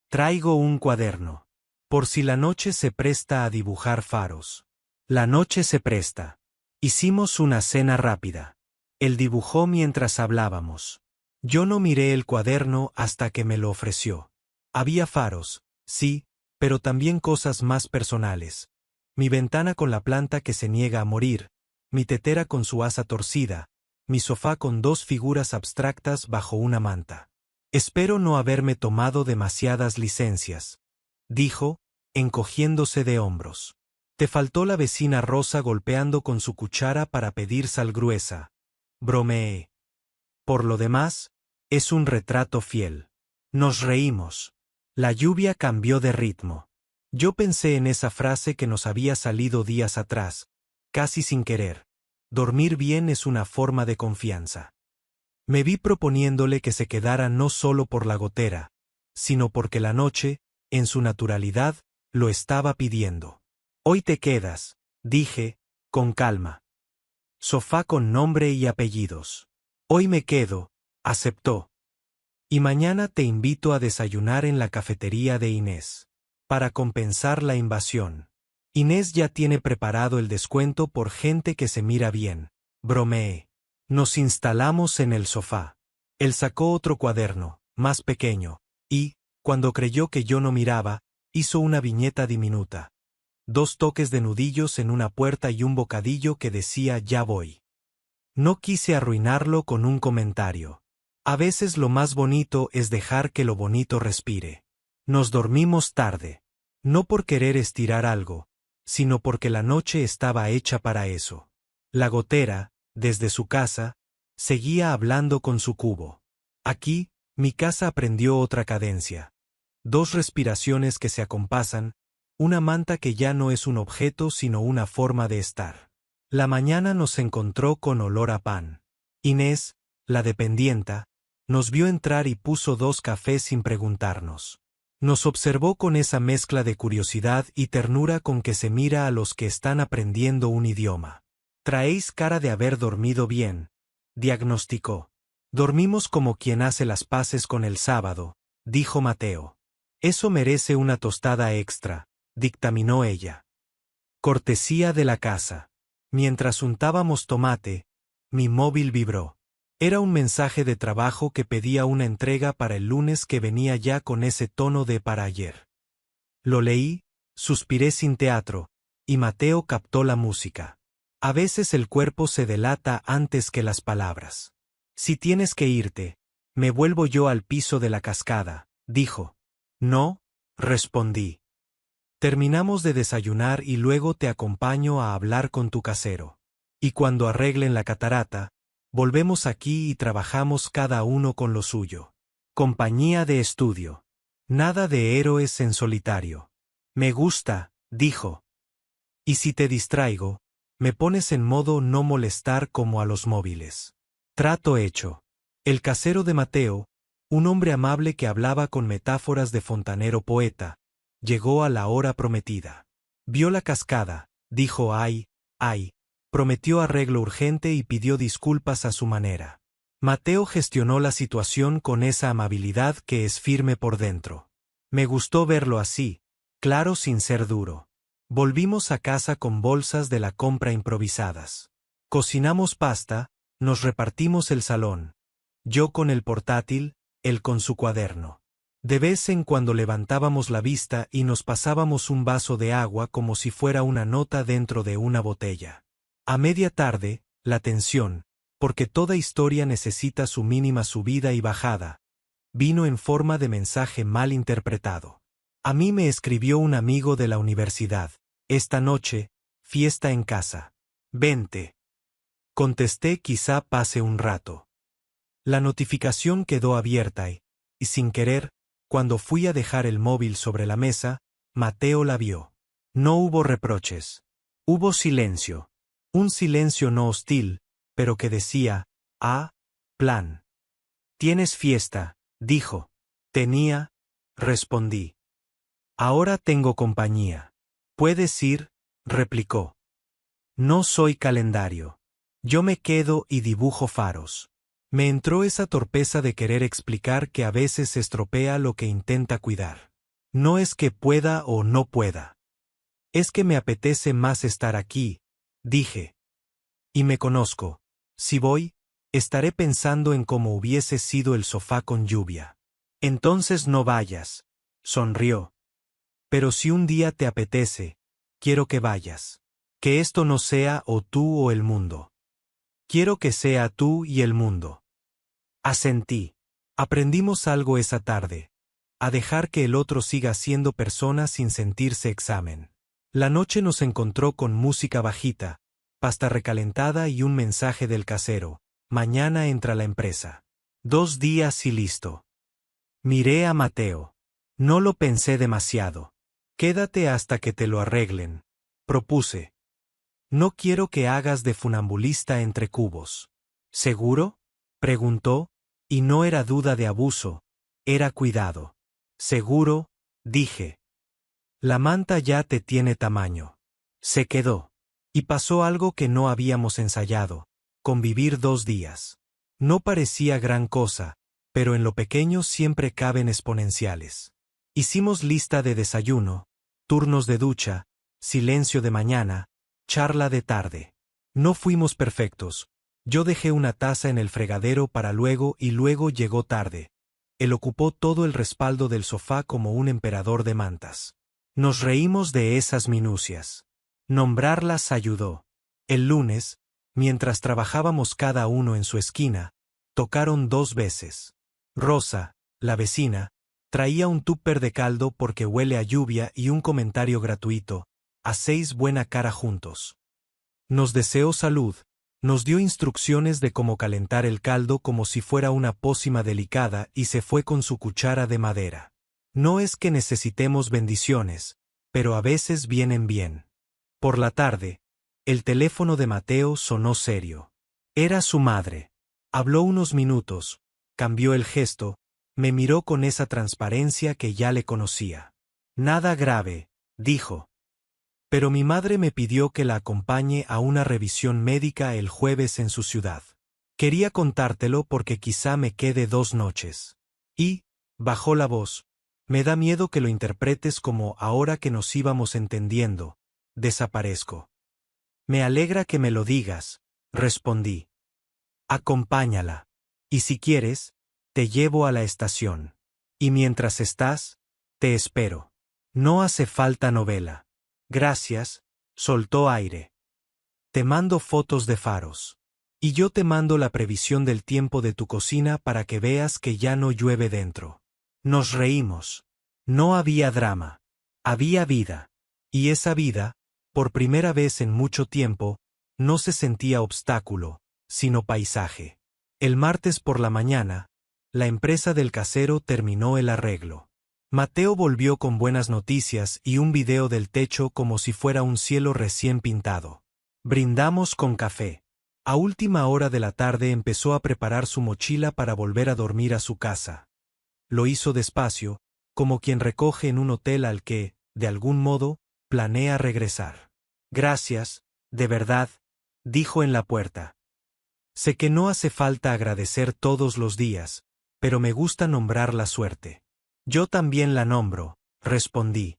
Traigo un cuaderno. Por si la noche se presta a dibujar faros. La noche se presta. Hicimos una cena rápida. Él dibujó mientras hablábamos. Yo no miré el cuaderno hasta que me lo ofreció. Había faros, sí, pero también cosas más personales. Mi ventana con la planta que se niega a morir, mi tetera con su asa torcida, mi sofá con 2 figuras abstractas bajo una manta. Espero no haberme tomado demasiadas licencias, dijo, encogiéndose de hombros. Te faltó la vecina Rosa golpeando con su cuchara para pedir sal gruesa, bromeé. Por lo demás, es un retrato fiel. Nos reímos. La lluvia cambió de ritmo. Yo pensé en esa frase que nos había salido días atrás, casi sin querer. Dormir bien es una forma de confianza. Me vi proponiéndole que se quedara no solo por la gotera, sino porque la noche, en su naturalidad, lo estaba pidiendo. Hoy te quedas, dije, con calma. Sofá con nombre y apellidos. Hoy me quedo, aceptó. Y mañana te invito a desayunar en la cafetería de Inés. Para compensar la invasión. Inés ya tiene preparado el descuento por gente que se mira bien. Bromeé. Nos instalamos en el sofá. Él sacó otro cuaderno, más pequeño, y, cuando creyó que yo no miraba, hizo una viñeta diminuta. 2 toques de nudillos en una puerta y un bocadillo que decía ya voy. No quise arruinarlo con un comentario. A veces lo más bonito es dejar que lo bonito respire. Nos dormimos tarde. No por querer estirar algo, sino porque la noche estaba hecha para eso. La gotera, desde su casa, seguía hablando con su cubo. Aquí, mi casa aprendió otra cadencia. 2 respiraciones que se acompasan, una manta que ya no es un objeto sino una forma de estar. La mañana nos encontró con olor a pan. Inés, la dependienta, nos vio entrar y puso 2 cafés sin preguntarnos. Nos observó con esa mezcla de curiosidad y ternura con que se mira a los que están aprendiendo un idioma. Traéis cara de haber dormido bien, diagnosticó. Dormimos como quien hace las paces con el sábado, dijo Mateo. Eso merece una tostada extra, dictaminó ella. Cortesía de la casa. Mientras untábamos tomate, mi móvil vibró. Era un mensaje de trabajo que pedía una entrega para el lunes que venía ya con ese tono de para ayer. Lo leí, suspiré sin teatro, y Mateo captó la música. A veces el cuerpo se delata antes que las palabras. Si tienes que irte, me vuelvo yo al piso de la cascada, dijo. No, respondí. Terminamos de desayunar y luego te acompaño a hablar con tu casero. Y cuando arreglen la catarata, volvemos aquí y trabajamos cada uno con lo suyo. Compañía de estudio. Nada de héroes en solitario. Me gusta, dijo. Y si te distraigo, me pones en modo no molestar como a los móviles. Trato hecho. El casero de Mateo, un hombre amable que hablaba con metáforas de fontanero poeta, llegó a la hora prometida. Vio la cascada, dijo ay, prometió arreglo urgente y pidió disculpas a su manera. Mateo gestionó la situación con esa amabilidad que es firme por dentro. Me gustó verlo así, claro sin ser duro. Volvimos a casa con bolsas de la compra improvisadas. Cocinamos pasta, nos repartimos el salón. Yo con el portátil, él con su cuaderno. De vez en cuando levantábamos la vista y nos pasábamos un vaso de agua como si fuera una nota dentro de una botella. A media tarde, la tensión, porque toda historia necesita su mínima subida y bajada, vino en forma de mensaje mal interpretado. A mí me escribió un amigo de la universidad. Esta noche, fiesta en casa. Vente. Contesté quizá pase un rato. La notificación quedó abierta y sin querer, cuando fui a dejar el móvil sobre la mesa, Mateo la vio. No hubo reproches. Hubo silencio. Un silencio no hostil, pero que decía, plan. Tienes fiesta, dijo. Tenía, respondí. Ahora tengo compañía. Puedes ir, replicó. No soy calendario. Yo me quedo y dibujo faros. Me entró esa torpeza de querer explicar que a veces estropea lo que intenta cuidar. No es que pueda o no pueda. Es que me apetece más estar aquí, dije. Y me conozco. Si voy, estaré pensando en cómo hubiese sido el sofá con lluvia. Entonces no vayas, sonrió. Pero si un día te apetece, quiero que vayas. Que esto no sea o tú o el mundo. Quiero que sea tú y el mundo. Asentí. Aprendimos algo esa tarde. A dejar que el otro siga siendo persona sin sentirse examen. La noche nos encontró con música bajita, pasta recalentada y un mensaje del casero. Mañana entra la empresa. 2 días y listo. Miré a Mateo. No lo pensé demasiado. Quédate hasta que te lo arreglen, propuse. No quiero que hagas de funambulista entre cubos. ¿Seguro?, preguntó, y no era duda de abuso, era cuidado. Seguro, dije. La manta ya te tiene tamaño. Se quedó. Y pasó algo que no habíamos ensayado: convivir 2 días. No parecía gran cosa, pero en lo pequeño siempre caben exponenciales. Hicimos lista de desayuno, turnos de ducha, silencio de mañana, charla de tarde. No fuimos perfectos. Yo dejé una taza en el fregadero para luego y luego llegó tarde. Él ocupó todo el respaldo del sofá como un emperador de mantas. Nos reímos de esas minucias. Nombrarlas ayudó. El lunes, mientras trabajábamos cada uno en su esquina, tocaron 2 veces. Rosa, la vecina, traía un tupper de caldo porque huele a lluvia y un comentario gratuito: a 6 buena cara juntos. Nos deseó salud, nos dio instrucciones de cómo calentar el caldo como si fuera una pócima delicada y se fue con su cuchara de madera. No es que necesitemos bendiciones, pero a veces vienen bien. Por la tarde, el teléfono de Mateo sonó serio. Era su madre. Habló unos minutos, cambió el gesto, me miró con esa transparencia que ya le conocía. Nada grave, dijo. Pero mi madre me pidió que la acompañe a una revisión médica el jueves en su ciudad. Quería contártelo porque quizá me quede 2 noches. Y, bajó la voz, me da miedo que lo interpretes como ahora que nos íbamos entendiendo, desaparezco. Me alegra que me lo digas, respondí. Acompáñala. Y si quieres, te llevo a la estación. Y mientras estás, te espero. No hace falta novela. Gracias, soltó aire. Te mando fotos de faros. Y yo te mando la previsión del tiempo de tu cocina para que veas que ya no llueve dentro. Nos reímos. No había drama. Había vida. Y esa vida, por primera vez en mucho tiempo, no se sentía obstáculo, sino paisaje. El martes por la mañana, la empresa del casero terminó el arreglo. Mateo volvió con buenas noticias y un video del techo como si fuera un cielo recién pintado. Brindamos con café. A última hora de la tarde empezó a preparar su mochila para volver a dormir a su casa. Lo hizo despacio, como quien recoge en un hotel al que, de algún modo, planea regresar. Gracias, de verdad, dijo en la puerta. Sé que no hace falta agradecer todos los días, pero me gusta nombrar la suerte. Yo también la nombro, respondí.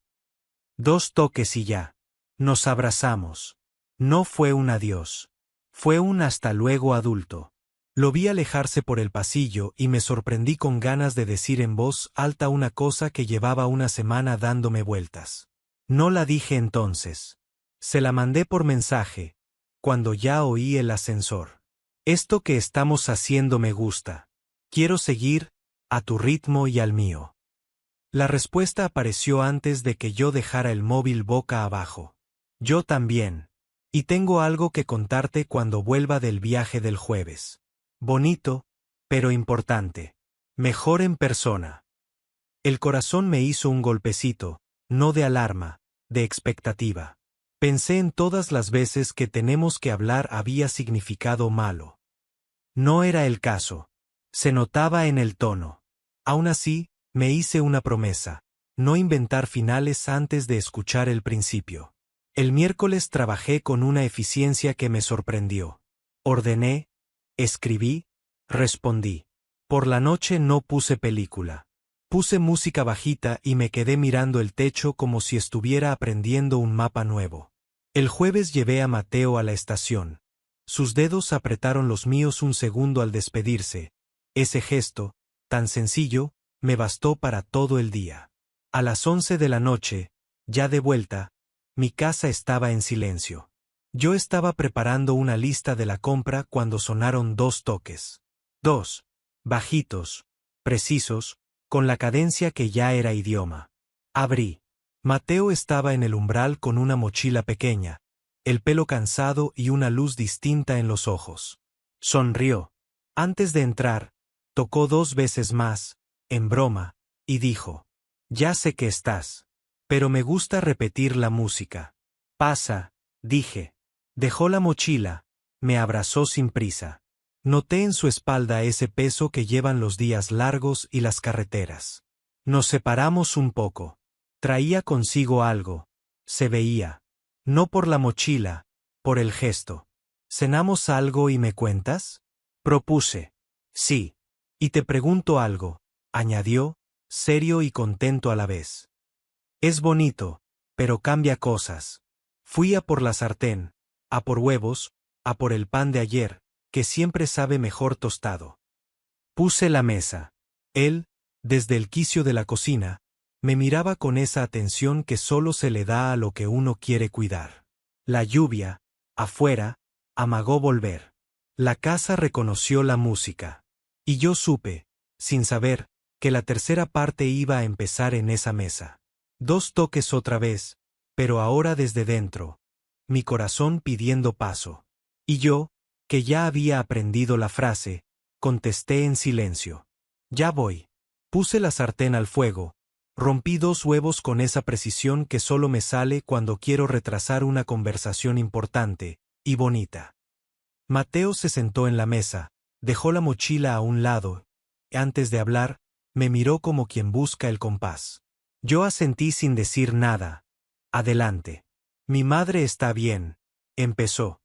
2 toques y ya. Nos abrazamos. No fue un adiós. Fue un hasta luego adulto. Lo vi alejarse por el pasillo y me sorprendí con ganas de decir en voz alta una cosa que llevaba una semana dándome vueltas. No la dije entonces. Se la mandé por mensaje, cuando ya oí el ascensor. Esto que estamos haciendo me gusta. Quiero seguir, a tu ritmo y al mío. La respuesta apareció antes de que yo dejara el móvil boca abajo. Yo también. Y tengo algo que contarte cuando vuelva del viaje del jueves. Bonito, pero importante. Mejor en persona. El corazón me hizo un golpecito, no de alarma, de expectativa. Pensé en todas las veces que tenemos que hablar había significado malo. No era el caso. Se notaba en el tono. Aún así, me hice una promesa: no inventar finales antes de escuchar el principio. El miércoles trabajé con una eficiencia que me sorprendió. Ordené, escribí, respondí. Por la noche no puse película. Puse música bajita y me quedé mirando el techo como si estuviera aprendiendo un mapa nuevo. El jueves llevé a Mateo a la estación. Sus dedos apretaron los míos un segundo al despedirse. Ese gesto, tan sencillo, me bastó para todo el día. A las 11 de la noche, ya de vuelta, mi casa estaba en silencio. Yo estaba preparando una lista de la compra cuando sonaron 2 toques. 2, bajitos, precisos, con la cadencia que ya era idioma. Abrí. Mateo estaba en el umbral con una mochila pequeña, el pelo cansado y una luz distinta en los ojos. Sonrió. Antes de entrar, tocó 2 veces más, en broma, y dijo: «Ya sé que estás. Pero me gusta repetir la música». «Pasa», dije. Dejó la mochila, me abrazó sin prisa. Noté en su espalda ese peso que llevan los días largos y las carreteras. Nos separamos un poco. Traía consigo algo. Se veía. No por la mochila, por el gesto. ¿Cenamos algo y me cuentas? Propuse. Sí. Y te pregunto algo, añadió, serio y contento a la vez. Es bonito, pero cambia cosas. Fui a por la sartén, a por huevos, a por el pan de ayer, que siempre sabe mejor tostado. Puse la mesa. Él, desde el quicio de la cocina, me miraba con esa atención que solo se le da a lo que uno quiere cuidar. La lluvia, afuera, amagó volver. La casa reconoció la música. Y yo supe, sin saber, que la tercera parte iba a empezar en esa mesa. 2 toques otra vez, pero ahora desde dentro, mi corazón pidiendo paso. Y yo, que ya había aprendido la frase, contesté en silencio. Ya voy. Puse la sartén al fuego, rompí 2 huevos con esa precisión que solo me sale cuando quiero retrasar una conversación importante y bonita. Mateo se sentó en la mesa, dejó la mochila a un lado, y antes de hablar, me miró como quien busca el compás. Yo asentí sin decir nada. Adelante. Mi madre está bien, empezó.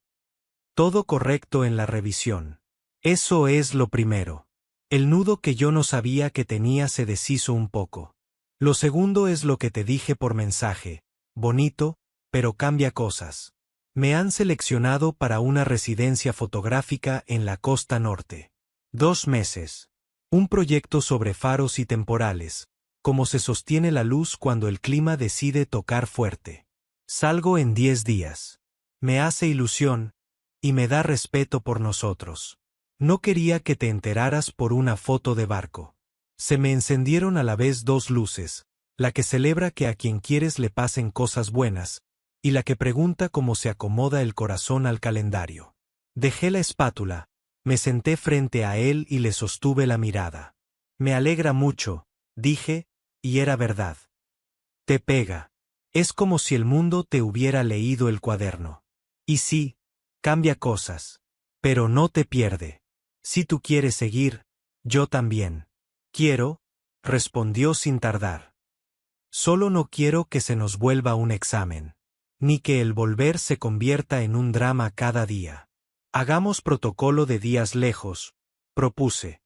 Todo correcto en la revisión. Eso es lo primero. El nudo que yo no sabía que tenía se deshizo un poco. Lo segundo es lo que te dije por mensaje. Bonito, pero cambia cosas. Me han seleccionado para una residencia fotográfica en la costa norte. 2 meses. Un proyecto sobre faros y temporales, cómo se sostiene la luz cuando el clima decide tocar fuerte. Salgo en 10 días. Me hace ilusión, y me da respeto por nosotros. No quería que te enteraras por una foto de barco. Se me encendieron a la vez 2 luces, la que celebra que a quien quieres le pasen cosas buenas, y la que pregunta cómo se acomoda el corazón al calendario. Dejé la espátula, me senté frente a él y le sostuve la mirada. Me alegra mucho, dije, y era verdad. Te pega. Es como si el mundo te hubiera leído el cuaderno. Y sí, cambia cosas. Pero no te pierde. Si tú quieres seguir, yo también. Quiero, respondió sin tardar. Solo no quiero que se nos vuelva un examen. Ni que el volver se convierta en un drama cada día. Hagamos protocolo de días lejos, propuse.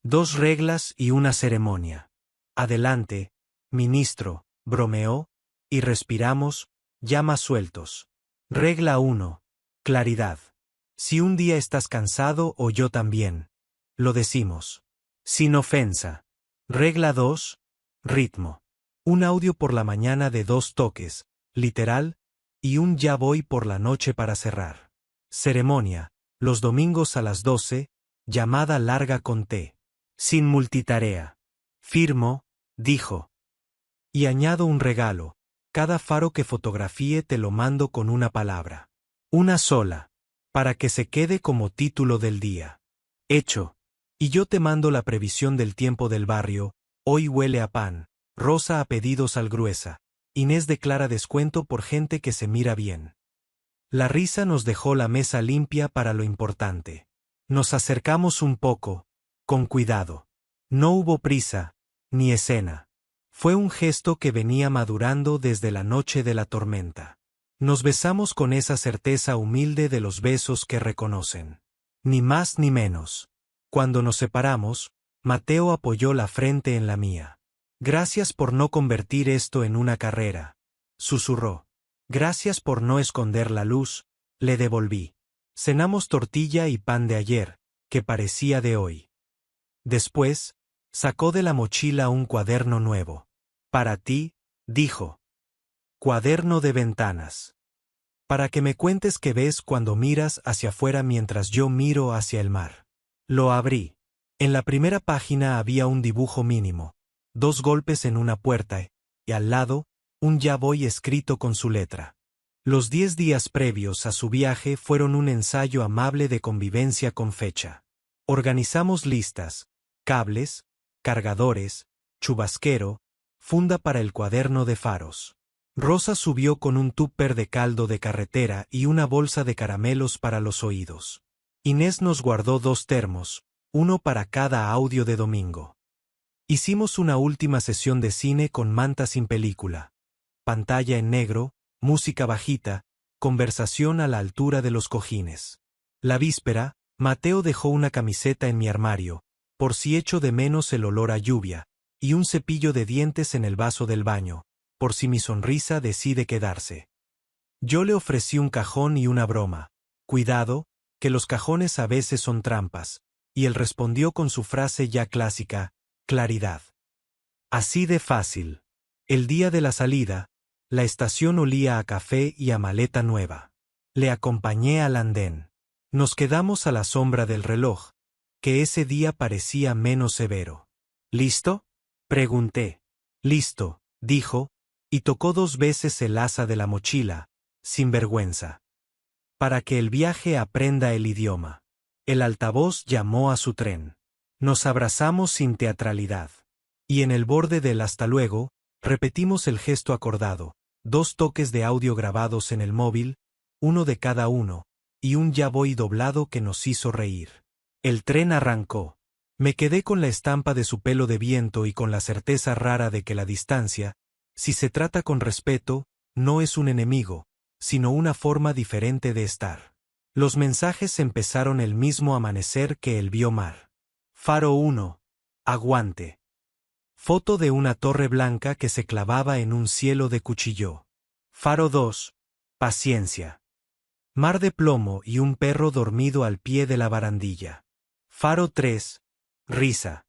2 reglas y una ceremonia. Adelante, ministro, bromeó, y respiramos, ya más sueltos. Regla 1. Claridad. Si un día estás cansado o yo también, lo decimos. Sin ofensa. Regla 2. Ritmo. Un audio por la mañana de 2 toques, literal, y un ya voy por la noche para cerrar. Ceremonia. Los domingos a las 12, llamada larga con té. Sin multitarea. Firmo, dijo. Y añado un regalo. Cada faro que fotografíe te lo mando con una palabra. Una sola. Para que se quede como título del día. Hecho. Y yo te mando la previsión del tiempo del barrio. Hoy huele a pan. Rosa a pedidos al gruesa. Inés declara descuento por gente que se mira bien. La risa nos dejó la mesa limpia para lo importante. Nos acercamos un poco, con cuidado. No hubo prisa, ni escena. Fue un gesto que venía madurando desde la noche de la tormenta. Nos besamos con esa certeza humilde de los besos que reconocen. Ni más ni menos. Cuando nos separamos, Mateo apoyó la frente en la mía. Gracias por no convertir esto en una carrera, susurró. Gracias por no esconder la luz, le devolví. Cenamos tortilla y pan de ayer, que parecía de hoy. Después, sacó de la mochila un cuaderno nuevo. Para ti, dijo. Cuaderno de ventanas. Para que me cuentes qué ves cuando miras hacia afuera mientras yo miro hacia el mar. Lo abrí. En la primera página había un dibujo mínimo, 2 golpes en una puerta, y al lado, un ya voy escrito con su letra. Los 10 días previos a su viaje fueron un ensayo amable de convivencia con fecha. Organizamos listas, cables, cargadores, chubasquero, funda para el cuaderno de faros. Rosa subió con un tupper de caldo de carretera y una bolsa de caramelos para los oídos. Inés nos guardó 2 termos, uno para cada audio de domingo. Hicimos una última sesión de cine con manta sin película. Pantalla en negro, música bajita, conversación a la altura de los cojines. La víspera, Mateo dejó una camiseta en mi armario, por si echo de menos el olor a lluvia, y un cepillo de dientes en el vaso del baño, por si mi sonrisa decide quedarse. Yo le ofrecí un cajón y una broma. Cuidado, que los cajones a veces son trampas, y él respondió con su frase ya clásica, claridad. Así de fácil. El día de la salida, la estación olía a café y a maleta nueva. Le acompañé al andén. Nos quedamos a la sombra del reloj, que ese día parecía menos severo. ¿Listo?, pregunté. Listo, dijo, y tocó 2 veces el asa de la mochila, sin vergüenza. Para que el viaje aprenda el idioma. El altavoz llamó a su tren. Nos abrazamos sin teatralidad. Y en el borde del hasta luego, repetimos el gesto acordado, 2 toques de audio grabados en el móvil, uno de cada uno, y un ya voy doblado que nos hizo reír. El tren arrancó. Me quedé con la estampa de su pelo de viento y con la certeza rara de que la distancia, si se trata con respeto, no es un enemigo, sino una forma diferente de estar. Los mensajes empezaron el mismo amanecer que él vio mar. Faro 1. Aguante. Foto de una torre blanca que se clavaba en un cielo de cuchilló. Faro 2. Paciencia. Mar de plomo y un perro dormido al pie de la barandilla. Faro 3. Risa.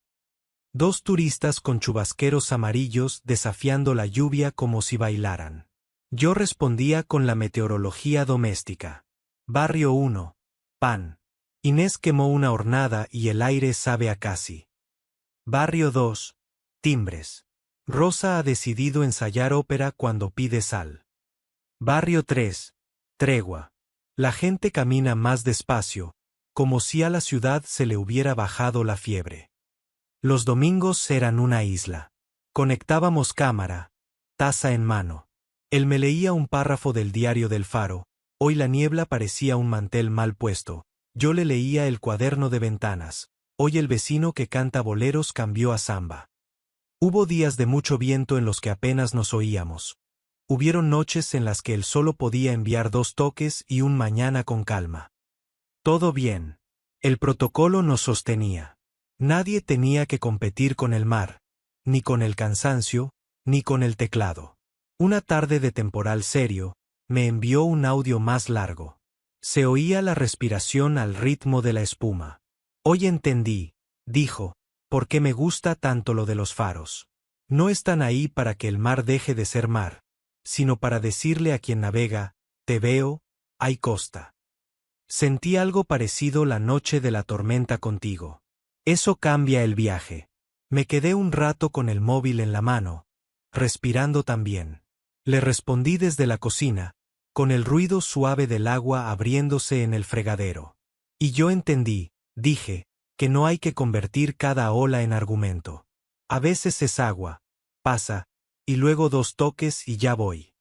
2 turistas con chubasqueros amarillos desafiando la lluvia como si bailaran. Yo respondía con la meteorología doméstica. Barrio 1. Pan. Inés quemó una hornada y el aire sabe a casi. Barrio 2. Timbres. Rosa ha decidido ensayar ópera cuando pide sal. Barrio 3. Tregua. La gente camina más despacio, como si a la ciudad se le hubiera bajado la fiebre. Los domingos eran una isla. Conectábamos cámara, taza en mano. Él me leía un párrafo del diario del Faro, hoy la niebla parecía un mantel mal puesto. Yo le leía el cuaderno de ventanas, hoy el vecino que canta boleros cambió a samba. Hubo días de mucho viento en los que apenas nos oíamos. Hubieron noches en las que él solo podía enviar 2 toques y un mañana con calma. Todo bien. El protocolo nos sostenía. Nadie tenía que competir con el mar, ni con el cansancio, ni con el teclado. Una tarde de temporal serio, me envió un audio más largo. Se oía la respiración al ritmo de la espuma. Hoy entendí, dijo, por qué me gusta tanto lo de los faros. No están ahí para que el mar deje de ser mar, sino para decirle a quien navega, te veo, hay costa. Sentí algo parecido la noche de la tormenta contigo. Eso cambia el viaje. Me quedé un rato con el móvil en la mano, respirando también. Le respondí desde la cocina, con el ruido suave del agua abriéndose en el fregadero. Y yo entendí, dije, que no hay que convertir cada ola en argumento. A veces es agua, pasa, y luego 2 toques y ya voy.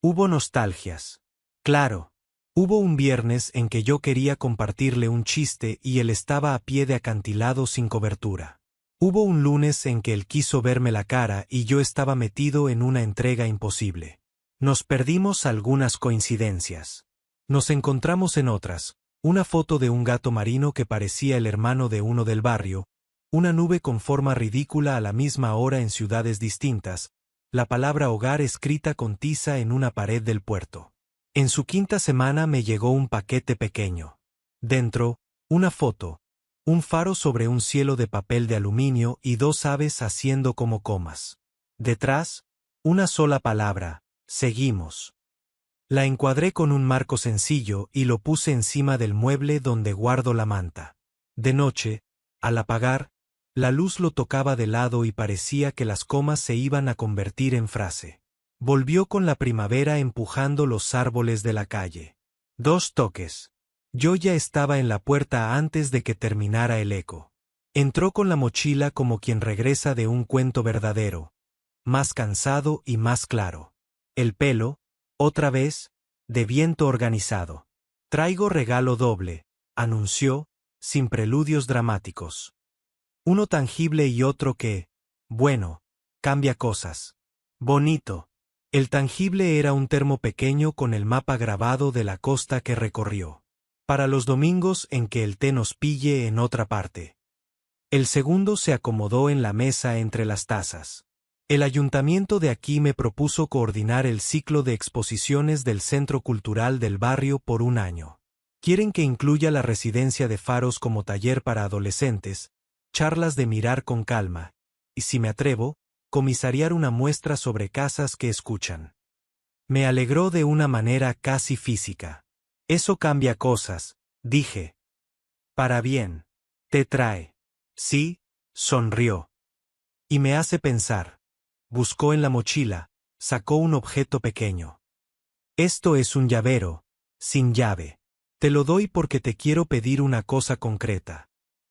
Hubo nostalgias. Claro. Hubo un viernes en que yo quería compartirle un chiste y él estaba a pie de acantilado sin cobertura. Hubo un lunes en que él quiso verme la cara y yo estaba metido en una entrega imposible. Nos perdimos algunas coincidencias. Nos encontramos en otras, una foto de un gato marino que parecía el hermano de uno del barrio, una nube con forma ridícula a la misma hora en ciudades distintas, la palabra hogar escrita con tiza en una pared del puerto. En su 5ª semana me llegó un paquete pequeño. Dentro, una foto, un faro sobre un cielo de papel de aluminio y 2 aves haciendo como comas. Detrás, una sola palabra, seguimos. La encuadré con un marco sencillo y lo puse encima del mueble donde guardo la manta. De noche, al apagar, la luz lo tocaba de lado y parecía que las comas se iban a convertir en frase. Volvió con la primavera empujando los árboles de la calle. 2 toques. Yo ya estaba en la puerta antes de que terminara el eco. Entró con la mochila como quien regresa de un cuento verdadero, más cansado y más claro. El pelo, otra vez, de viento organizado. Traigo regalo doble, anunció, sin preludios dramáticos. Uno tangible y otro que, bueno, cambia cosas. Bonito. El tangible era un termo pequeño con el mapa grabado de la costa que recorrió. Para los domingos en que el té nos pille en otra parte. El segundo se acomodó en la mesa entre las tazas. El ayuntamiento de aquí me propuso coordinar el ciclo de exposiciones del Centro Cultural del barrio por un año. Quieren que incluya la residencia de faros como taller para adolescentes, charlas de mirar con calma, y si me atrevo, comisariar una muestra sobre casas que escuchan. Me alegró de una manera casi física. Eso cambia cosas, dije. Para bien. Te trae. Sí, sonrió. Y me hace pensar. Buscó en la mochila, sacó un objeto pequeño. Esto es un llavero, sin llave. Te lo doy porque te quiero pedir una cosa concreta.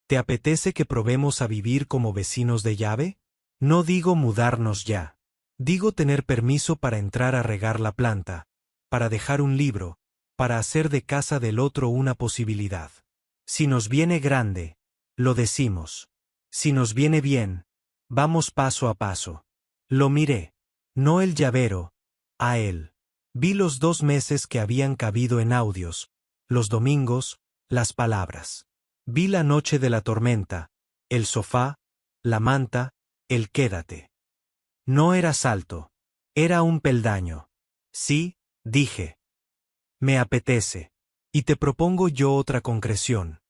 ¿Te apetece que probemos a vivir como vecinos de llave? No digo mudarnos ya. Digo tener permiso para entrar a regar la planta, para dejar un libro, para hacer de casa del otro una posibilidad. Si nos viene grande, lo decimos. Si nos viene bien, vamos paso a paso. Lo miré. No el llavero, a él. Vi los 2 meses que habían cabido en audios, los domingos, las palabras. Vi la noche de la tormenta, el sofá, la manta, el quédate. No era salto. Era un peldaño. Sí, dije. Me apetece. Y te propongo yo otra concreción.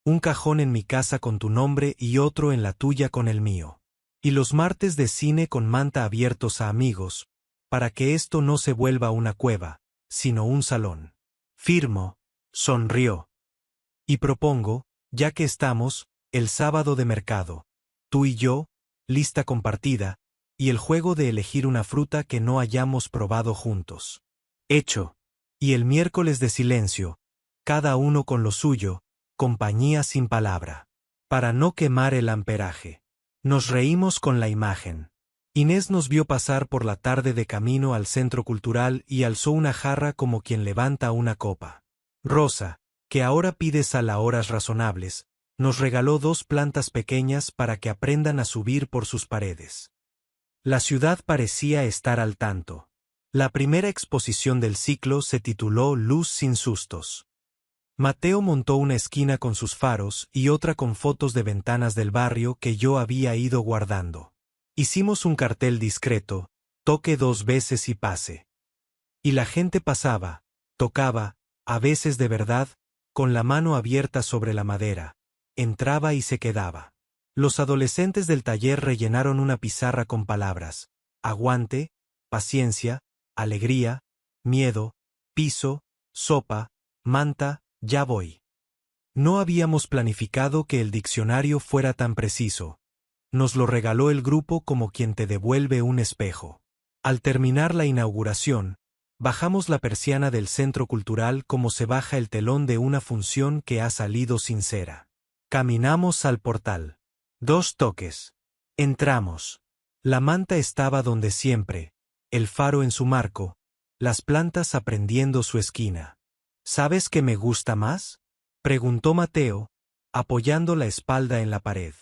Un cajón en mi casa con tu nombre y otro en la tuya con el mío. Y los martes de cine con manta abiertos a amigos, para que esto no se vuelva una cueva, sino un salón. Firmo, sonrió. Y propongo, ya que estamos, el sábado de mercado, tú y yo, lista compartida, y el juego de elegir una fruta que no hayamos probado juntos. Hecho. Y el miércoles de silencio, cada uno con lo suyo, compañía sin palabra. Para no quemar el amperaje. Nos reímos con la imagen. Inés nos vio pasar por la tarde de camino al centro cultural y alzó una jarra como quien levanta una copa. Rosa, que ahora pide sal a horas razonables, nos regaló 2 plantas pequeñas para que aprendan a subir por sus paredes. La ciudad parecía estar al tanto. La primera exposición del ciclo se tituló Luz sin sustos. Mateo montó una esquina con sus faros y otra con fotos de ventanas del barrio que yo había ido guardando. Hicimos un cartel discreto, toque 2 veces y pase. Y la gente pasaba, tocaba, a veces de verdad, con la mano abierta sobre la madera, entraba y se quedaba. Los adolescentes del taller rellenaron una pizarra con palabras: aguante, paciencia, alegría, miedo, piso, sopa, manta, ya voy. No habíamos planificado que el diccionario fuera tan preciso. Nos lo regaló el grupo como quien te devuelve un espejo. Al terminar la inauguración, bajamos la persiana del centro cultural como se baja el telón de una función que ha salido sincera. Caminamos al portal. 2 toques. Entramos. La manta estaba donde siempre, el faro en su marco, las plantas aprendiendo su esquina. ¿Sabes qué me gusta más?, preguntó Mateo, apoyando la espalda en la pared.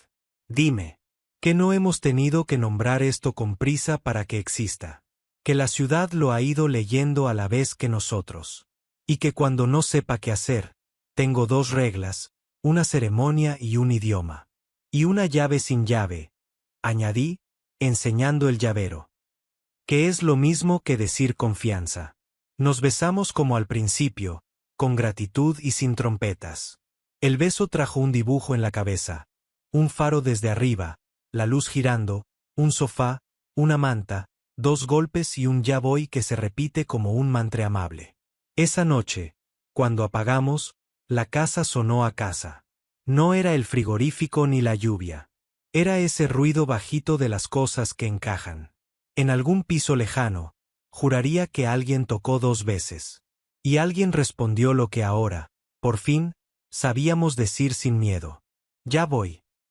Dime, que no hemos tenido que nombrar esto con prisa para que exista. Que la ciudad lo ha ido leyendo a la vez que nosotros. Y que cuando no sepa qué hacer, tengo 2 reglas, una ceremonia y un idioma. Y una llave sin llave, añadí, enseñando el llavero. Que es lo mismo que decir confianza. Nos besamos como al principio, con gratitud y sin trompetas. El beso trajo un dibujo en la cabeza, un faro desde arriba, la luz girando, un sofá, una manta, 2 golpes y un ya voy que se repite como un mantra amable. Esa noche, cuando apagamos, la casa sonó a casa. No era el frigorífico ni la lluvia. Era ese ruido bajito de las cosas que encajan. En algún piso lejano, juraría que alguien tocó 2 veces. Y alguien respondió lo que ahora, por fin, sabíamos decir sin miedo. Ya voy.